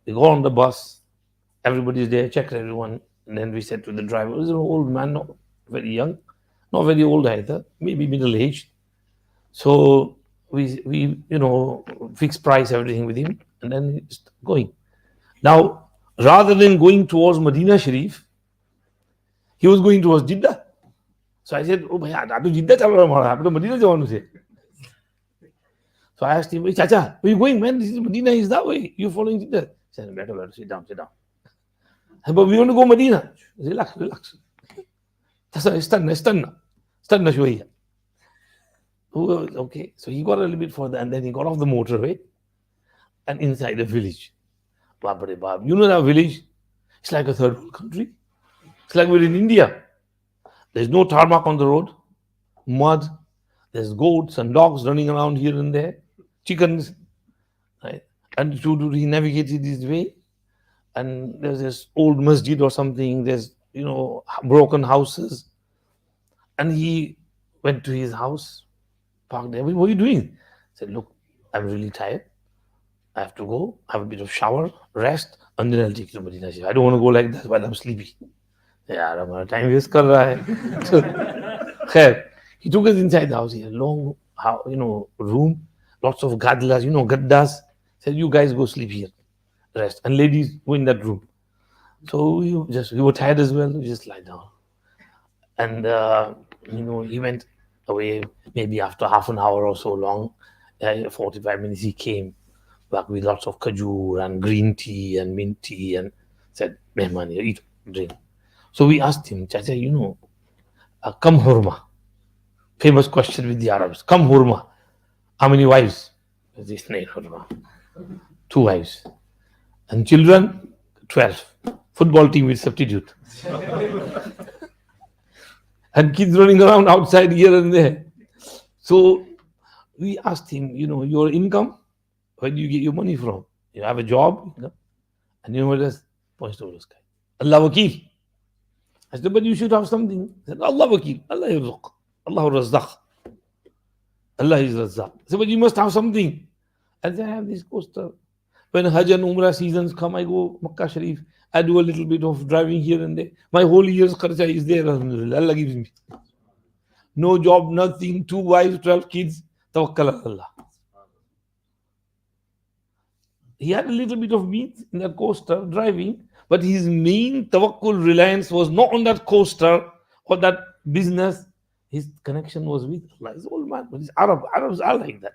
We go on the bus, everybody's there, checked everyone. And then we said to the driver, he's an old man, not very young, not very old either, maybe middle-aged. So we fixed price, everything with him, and then he's going. Now, rather than going towards Medina Sharif, he was going towards Jeddah. So I said, bhaiya, aap to Jeddah chal raha hai, aap to Medina jawanu se. So I asked him, Chacha, where are you going, man? This is Medina, is that way. You're following Jeddah. He said, better, sit down. But we want to go Medina. Relax. Istanna shوية. Okay, so he got a little bit further and then he got off the motorway and inside the village. You know that village? It's like a third world country. It's like we're in India. There's no tarmac on the road, mud. There's goats and dogs running around here and there, chickens. Right? And he navigated this way. And there's this old masjid or something. There's broken houses. And he went to his house, parked there. What are you doing? Said, look, I'm really tired. I have to go, have a bit of shower, rest, and then I'll take you to Medina Sharif. I don't want to go like that while I'm sleepy. Yeah, I'm time waste kar raha hai. So, khair, he took us inside the house. He had a long, room, lots of gadlas, gaddas. Said, you guys go sleep here, rest, and ladies go in that room. So we were tired as well. We just lie down, and he went away. Maybe after half an hour or so long, 45 minutes, he came back with lots of kajur and green tea and mint tea, and said, Mehman, eat, drink. So we asked him, Chacha, kam hurma. Famous question with the Arabs. Kam hurma. How many wives? This nahi hurma. 2 wives. And children? 12. Football team with substitute. And kids running around outside here and there. So we asked him, your income, where do you get your money from? You have a job? And you know what else? Points to the sky. Allah Wakil. I said, but you should have something. He said, Allah Wakil. Allah Yarzuq. Allah Razzaq. Allah is Razzaq. I said, but you must have something. I said, I have this coaster. When Hajj and Umrah seasons come, I go Makkah Sharif. I do a little bit of driving here and there. My whole year's kharcha is there. Alhamdulillah. Allah gives me. No job, nothing. 2 wives, 12 kids. Tawakkal ala Allah. He had a little bit of means in that coaster driving, but his main tawakkul reliance was not on that coaster or that business. His connection was with Allah. He's old man, but he's Arab. Arabs are like that.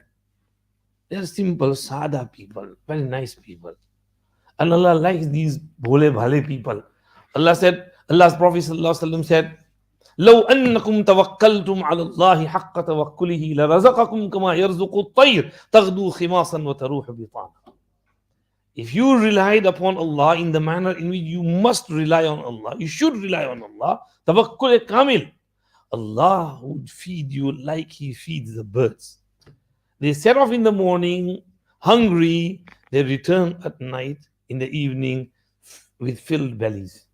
They are simple, sada people, very nice people. And Allah likes these bhole bhale people. Allah's Prophet ﷺ said, لو أنكم توكلتم على الله حق توكله لرزقكم كما يرزق الطير تغدو خماصا وتروح بطانا. If you relied upon Allah in the manner in which you must rely on Allah, you should rely on Allah, tawakkul kamil, Allah would feed you like He feeds the birds. They set off in the morning hungry, they return at night, in the evening with filled bellies.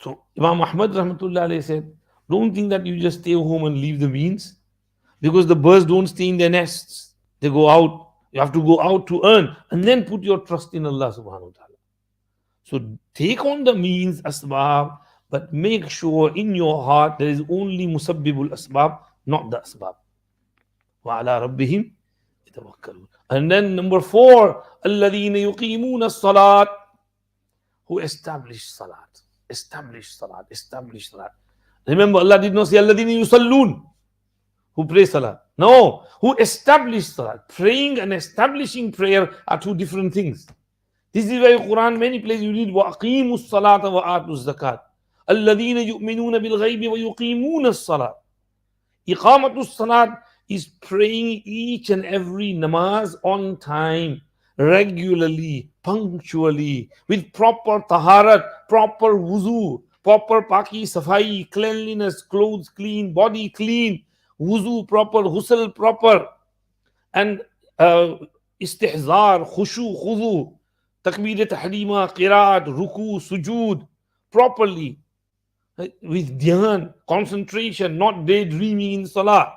So Imam Ahmad rahmatullah alayhi said, don't think that you just stay home and leave the means, because the birds don't stay in their nests. They go out. You have to go out to earn and then put your trust in Allah subhanahu wa ta'ala. So take on the means, asbab, but make sure in your heart there is only musabbibul asbab, not the asbab. وَعَلَىٰ رَبِّهِمْ يَتَوَكَّلُونَ. And then number 4, الَّذِينَ يُقِيمُونَ الصَّلَاةِ, who establish salat. Establish salat. Establish salat. Remember, Allah did not say الَّذِينَ يُصَلُّونَ, who pray salat. No, who establish salat. Praying and establishing prayer are 2 different things. This is why Quran, many places you read وَأَقِيمُوا الصَّلَاةَ وَآتُوا الزَّكَاةَ الَّذِينَ يُؤْمِنُونَ بِالْغَيْبِ وَيُقِيمُونَ الصَّلَاةَ. Iqamatul salat is praying each and every namaz on time, regularly, punctually, with proper taharat, proper wuzu, proper paki, safai, cleanliness, clothes clean, body clean, wuzu proper, ghusl proper, and istihzar, khushu, khudu, takbir tahrima, qiraat, ruku, sujood, properly, with dhyan, concentration, not daydreaming in salah.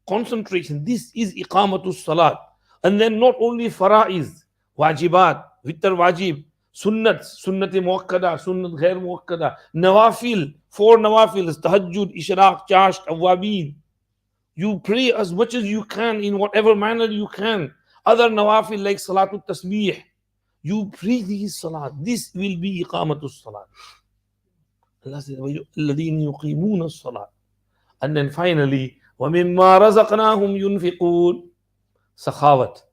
Concentration. This is iqamatus salat. And then not only fara'iz, wajibat, witr wajib, sunnats, sunnat muakkada, sunnat ghair muakkada, nawafil, 4 nawafils, tahajjud, ishraq, chasht, awwabin. You pray as much as you can in whatever manner you can. Other nawafil like salatul tasbih. You pray these salat. This will be iqamatus salat. Allah says, الَّذِينَ يُقِيمُونَ الصَّلَاةَ. And then finally, وَمِمَّا رَزَقْنَاهُمْ يُنْفِقُونَ. Sakhawat,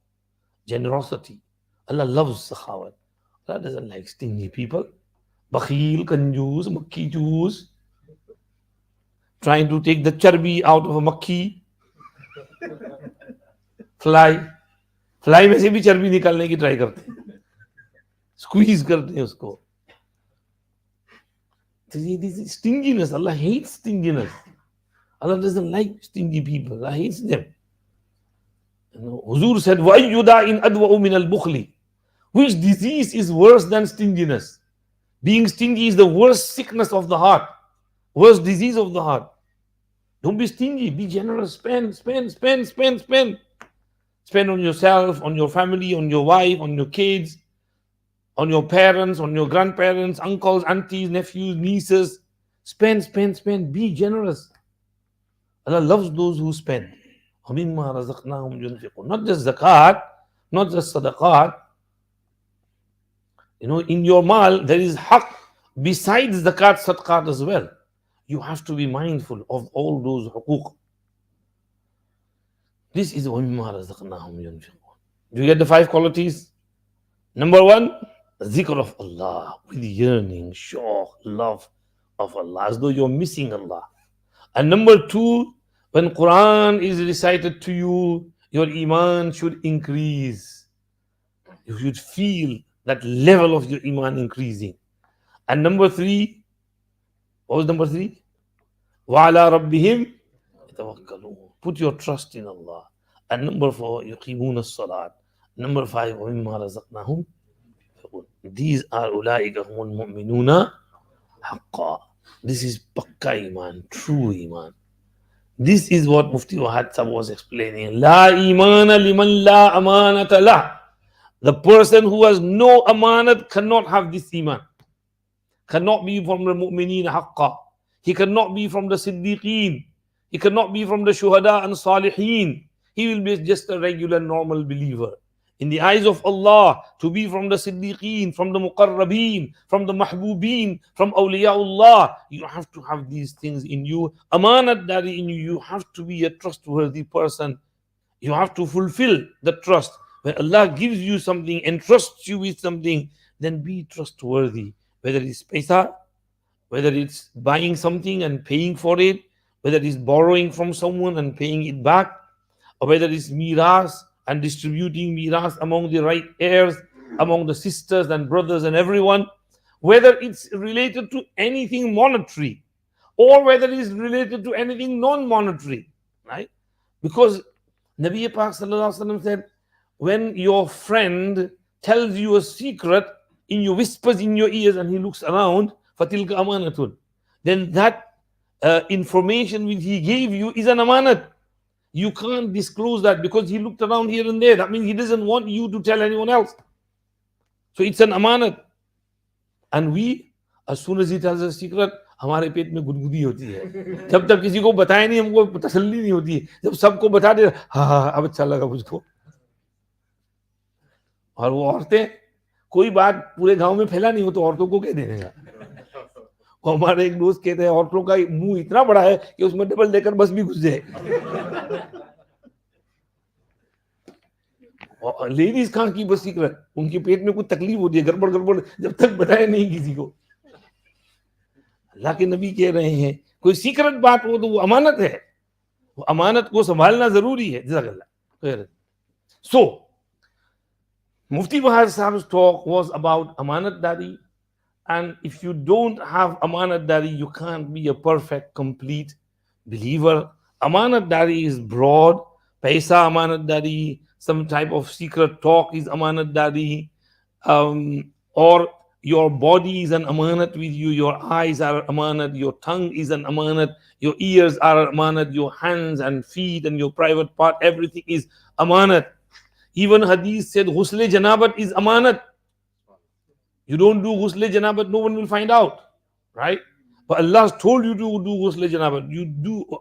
generosity. Allah loves sakhawat. Allah doesn't like stingy people. Bakhil, kanjoos, makki juice. Trying to take the charbi out of a makki. Fly. Fly में से भी चर्बी निकालने की try करते हैं. Squeeze करते हैं उसको. This is stinginess. Allah hates stinginess. Allah doesn't like stingy people. Allah hates them. Huzur said, وَأَيُّ دَاءٍ أَدْوَأُ مِنَ الْبُخْلِ. Which disease is worse than stinginess? Being stingy is the worst sickness of the heart, worst disease of the heart. Don't be stingy, be generous, spend. Spend on yourself, on your family, on your wife, on your kids, on your parents, on your grandparents, uncles, aunties, nephews, nieces. Spend. Be generous. Allah loves those who spend. Not just zakat, not just sadaqat. In your mal, there is haqq besides zakat, sadaqat as well. You have to be mindful of all those huquq. This is وَمِمَّا رَزَقْنَاهُمْ يُنْفِقُونَ. Do you get the 5 qualities? Number 1, zikr of Allah with yearning, shauq, love of Allah, as though you're missing Allah. And number 2, when Quran is recited to you, your iman should increase. You should feel that level of your iman increasing. And number 3, what was number 3? وَعَلَىٰ رَبِّهِمْ يَتَوَكَّلُونَ. Put your trust in Allah. And number 4, يُقِيمُونَ الصَّلَاةِ. Number 5, وَمِمَّا رَزَقْنَاهُمْ. These are أُولَٰئِكَ هُمُ الْمُؤْمِنُونَ حَقًّا. This is pakka iman, true iman. This is what Mufti Wahaaj Saheb was explaining. La imana liman la amanata lah. The person who has no amanat cannot have this iman. Cannot be from the mu'mineen haqqa. He cannot be from the siddiqeen. He cannot be from the shuhada and salihin. He will be just a regular normal believer. In the eyes of Allah, to be from the siddiqeen, from the muqarrabeen, from the mahbubeen, from awliyaullah, you have to have these things in you. Amanat dari in you. You have to be a trustworthy person. You have to fulfill the trust. When Allah gives you something, entrusts you with something, then be trustworthy. Whether it's paisa, whether it's buying something and paying for it, whether it's borrowing from someone and paying it back, or whether it's miras and distributing miras among the right heirs, among the sisters and brothers and everyone, whether it's related to anything monetary or whether it's related to anything non-monetary, right? Because Nabi Pak Sallallahu Alaihi Wasallam said, when your friend tells you a secret, whispers in your ears and he looks around, fatilka amanatun, then that information which he gave you is an amanat. You can't disclose that because he looked around here and there. That means he doesn't want you to tell anyone else. So it's an amanat. And we, as soon as he tells us a secret, हमारे पेट में गुदगुदी होती है. जब तक किसी को बताए नहीं, हमको तसल्ली नहीं होती. जब सबको बता दे, हाँ अब अच्छा लगा मुझको. और वो औरतें, कोई बात पूरे गांव में फैला नहीं हो तो औरतों को कह देगा. और हमारे एक दोस्त कहते हैं औरतों का मुंह इतना बड़ा है कि उसमें डबल डेकर बस भी घुस जाए. और लेडीज कहाँ की बस सीक्रेट, उनके पेट में कुछ तकलीफ होती है, गड़बड़ जब तक बताए नहीं किसी को. अल्लाह के नबी कह रहे हैं कोई सीक्रेट बात हो तो वो अमानत है, वो अमानत को संभालना जरूरी है. जज़ाकल्लाह. So Mufti Wahaaj Saheb's talk was about amanat dari. And if you don't have amanat dari, you can't be a perfect, complete believer. Amanat dari is broad. Paisa amanat dari, some type of secret talk is amanat dari. Or your body is an amanat with you, your eyes are amanat, your tongue is an amanat, your ears are amanat, your hands and feet and your private part, everything is amanat. Even hadith said ghusl janabat is amanat. You don't do ghusl janabat, no one will find out, right? But Allah has told you to do ghusl janabat.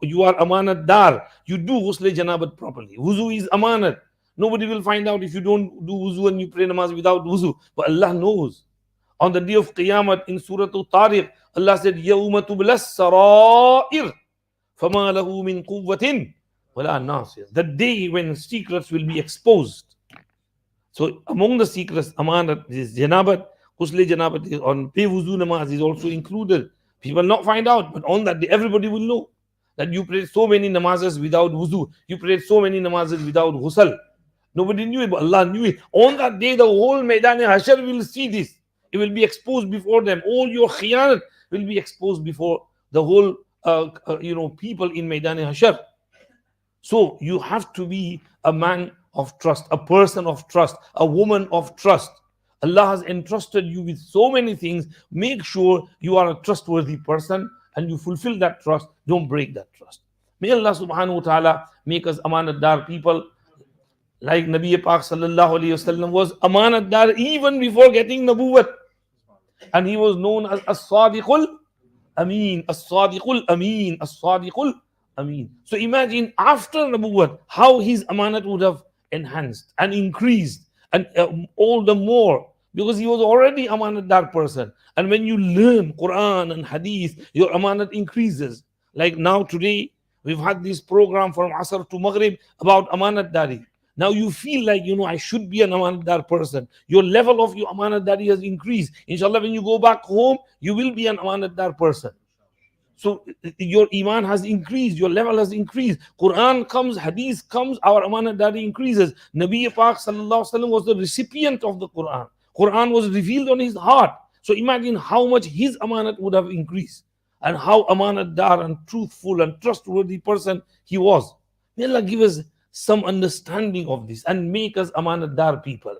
You are amanat dar. You do ghusl janabat properly. Wuzu is amanat. Nobody will find out if you don't do wuzu and you pray namaz without wuzu. But Allah knows. On the day of Qiyamah in Surah Al-Tariq, Allah said, يَوْمَ تُبْلَى السَّرَائِرُ فَمَا لَهُ مِنْ قُوَّةٍ وَلَا نَاصِرٍ. The day when secrets will be exposed. So among the secrets, amanat is janabat. Ghusl janabat is on pay wuzu namaz is also included. People will not find out, but on that day everybody will know that you prayed so many namazes without wuzu. You prayed so many namazes without ghusl. Nobody knew it, but Allah knew it. On that day, the whole Maidan Hashar will see this. It will be exposed before them. All your khiyanat will be exposed before the whole people in Maidan Hashar. So you have to be a man of trust, a person of trust, a woman of trust, Allah has entrusted you with so many things. Make sure you are a trustworthy person and you fulfill that trust. Don't break that trust. May Allah subhanahu wa ta'ala make us amanatdar people. Like Nabi Pak sallallahu alayhi wasallam was amanatdar even before getting nabuwat. And he was known as as-sadiqul ameen, as-sadiqul ameen, as-sadiqul ameen. So imagine after nabuwat, how his amanat would have enhanced and increased, and all the more because he was already amanatdar person. And when you learn Quran and Hadith, your amanat increases. Like now today, we've had this program from Asr to Maghrib about amanatdari. Now you feel like, I should be an amanatdar person. Your level of your amanatdari has increased. Inshallah, when you go back home, you will be an amanatdar person. So your iman has increased, your level has increased. Quran comes, Hadith comes, our amanatdari increases. Nabi Pak sallallahu alaihi wasallam was the recipient of the Quran. Quran was revealed on his heart. So imagine how much his amanat would have increased and how amanatdar and truthful and trustworthy person he was. May Allah give us some understanding of this and make us amanatdar people.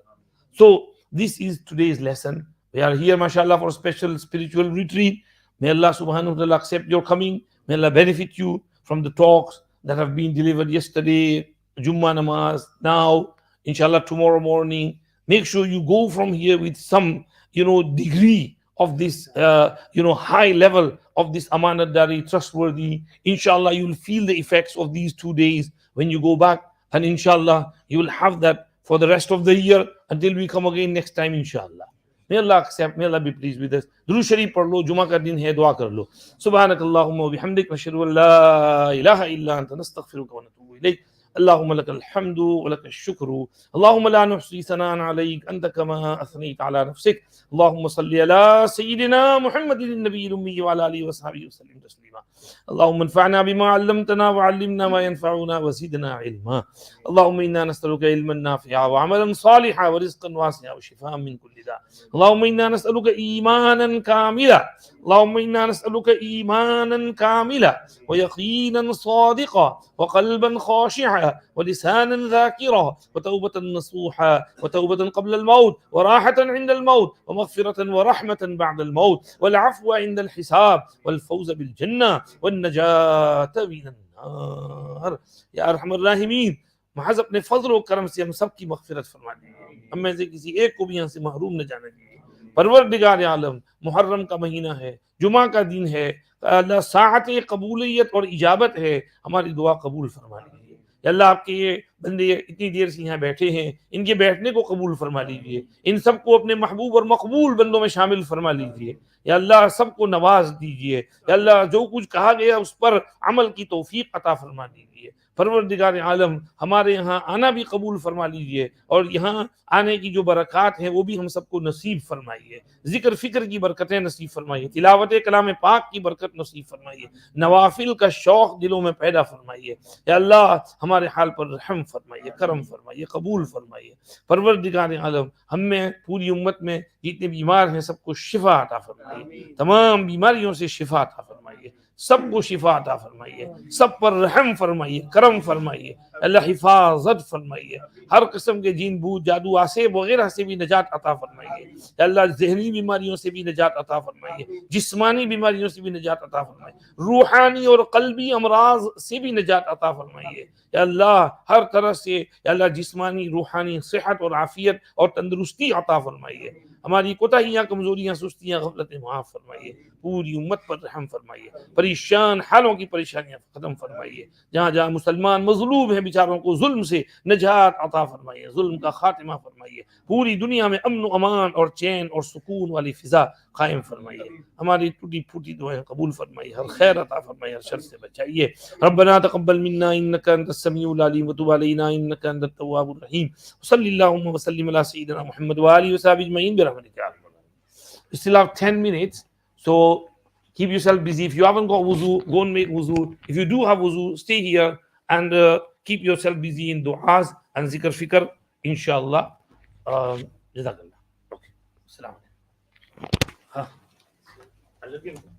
So this is today's lesson. We are here, mashallah, for a special spiritual retreat. May Allah subhanahu wa ta'ala accept your coming. May Allah benefit you from the talks that have been delivered yesterday, Jummah namaz, now, inshallah, tomorrow morning. Make sure you go from here with some, degree of this, high level of this amanatdari, trustworthy. Inshallah, you will feel the effects of these 2 days when you go back. And inshallah, you will have that for the rest of the year until we come again next time, inshallah. May Allah accept, may Allah be pleased with us. Durood Sharif par lo, Jummah ka din hai, dua kar lo. Subhanakallahumma wa bihamdik, nashhadu an la ilaha illa anta, nastaghfiruka wa natubu ilayk. اللهم لك الحمد ولك الشكر اللهم لا نحصي ثناء عليك أنت كما أثنيت على نفسك اللهم صل على سيدنا محمد النبي الأمي وعلى آله وصحبه وسلم تسليما اللهم انفعنا بما علمتنا وعلمنا ما ينفعنا وزدنا علما اللهم إنا نسألك علما نافعا وعملا صالحا ورزقا واسعا وشفاء من كل داء اللهم إنا نسألك إيمانا كاملا اللهم إنا نسألك إيمانا كاملا ويقينا صادقا وقلبا خاشعا ولسانا ذاكرا وتوبة نصوحا وتوبة قبل الموت وراحة عند الموت ومغفرة ورحمة بعد الموت والعفو عند الحساب والفوز بالجنة والنجاة من النار يا أرحم الراحمين محض اپنے فضل و کرم سے ہم سب کی مغفرت فرما دیجیے ہم میں سے کسی ایک کو بھی یہاں سے محروم نہ جانے دیجیے پروردگار عالم محرم کا مہینہ ہے جمعہ کا دن ہے اللہ ساعت قبولیت اور اجابت ہے ہماری دعا قبول فرما لیجیے یا اللہ آپ کے یہ بندے اتنی دیر سے یہاں بیٹھے ہیں ان کے بیٹھنے کو قبول فرما لیجیے ان سب کو اپنے محبوب اور مقبول بندوں میں شامل فرما لیجیے یا اللہ سب کو نواز دیجیے یا اللہ جو کچھ کہا گیا اس پر عمل کی توفیق عطا فرما دیجیے پروردگار عالم ہمارے یہاں آنا بھی قبول فرما لیجیے اور یہاں آنے کی جو برکات ہیں وہ بھی ہم سب کو نصیب فرمائیے ذکر فکر کی برکتیں نصیب فرمائیے تلاوت کلام پاک کی برکت نصیب فرمائیے نوافل کا شوق دلوں میں پیدا فرمائیے یا اللہ ہمارے حال پر رحم فرمائیے کرم فرمائیے قبول فرمائیے پروردگار عالم ہم میں پوری امت میں جتنے بیمار ہیں سب کو شفا عطا فرمائیے تمام بیماریوں سے شفا عطا فرمائیے سب کو شفا عطا فرمائیے سب پر رحم فرمائیے کرم فرمائیے اللہ حفاظت فرمائیے ہر قسم کے جن بوجھ جادو آسیب وغیرہ سے بھی نجات عطا فرمائیے اللہ ذہنی بیماریوں سے بھی نجات عطا فرمائیے جسمانی بیماریوں سے بھی نجات عطا فرمائیے روحانی اور قلبی امراض سے بھی نجات عطا فرمائیے یا اللہ ہر طرح سے یا اللہ جسمانی روحانی صحت اور عافیت اور تندرستی عطا فرمائیے ہماری کوتاہیاں کمزوریاں سستیاں غفلتیں معاف فرمائیے پوری امت پر رحم فرمائیے پریشان حالوں کی پریشانیاں ختم فرمائیے جہاں جہاں مسلمان مظلوم ہیں بیچاروں کو ظلم سے نجات عطا فرمائیے ظلم کا خاتمہ فرمائیے پوری دنیا میں امن و امان اور چین اور سکون والی فضا قائم فرمائیے ہماری ٹوٹی پھوٹی دعائیں قبول فرمائیے ہر خیر عطا فرمائیے ہر شر سے بچائیے ربنا تقبل منا انك انت السميع العليم وتب علينا انك انت التواب الرحيم صلی اللہم وسلم علی سیدنا محمد وآلہ وصحبہ اجمعین برحمتک یا ارحم الراحمین. We still have 10 minutes, so keep yourself busy. If you haven't got wuzu, go and make wuzu. If you do have wuzu, stay here and keep yourself busy in du'as and zikr fikr, inshallah. Jazakallah. Okay. Assalamu alaikum.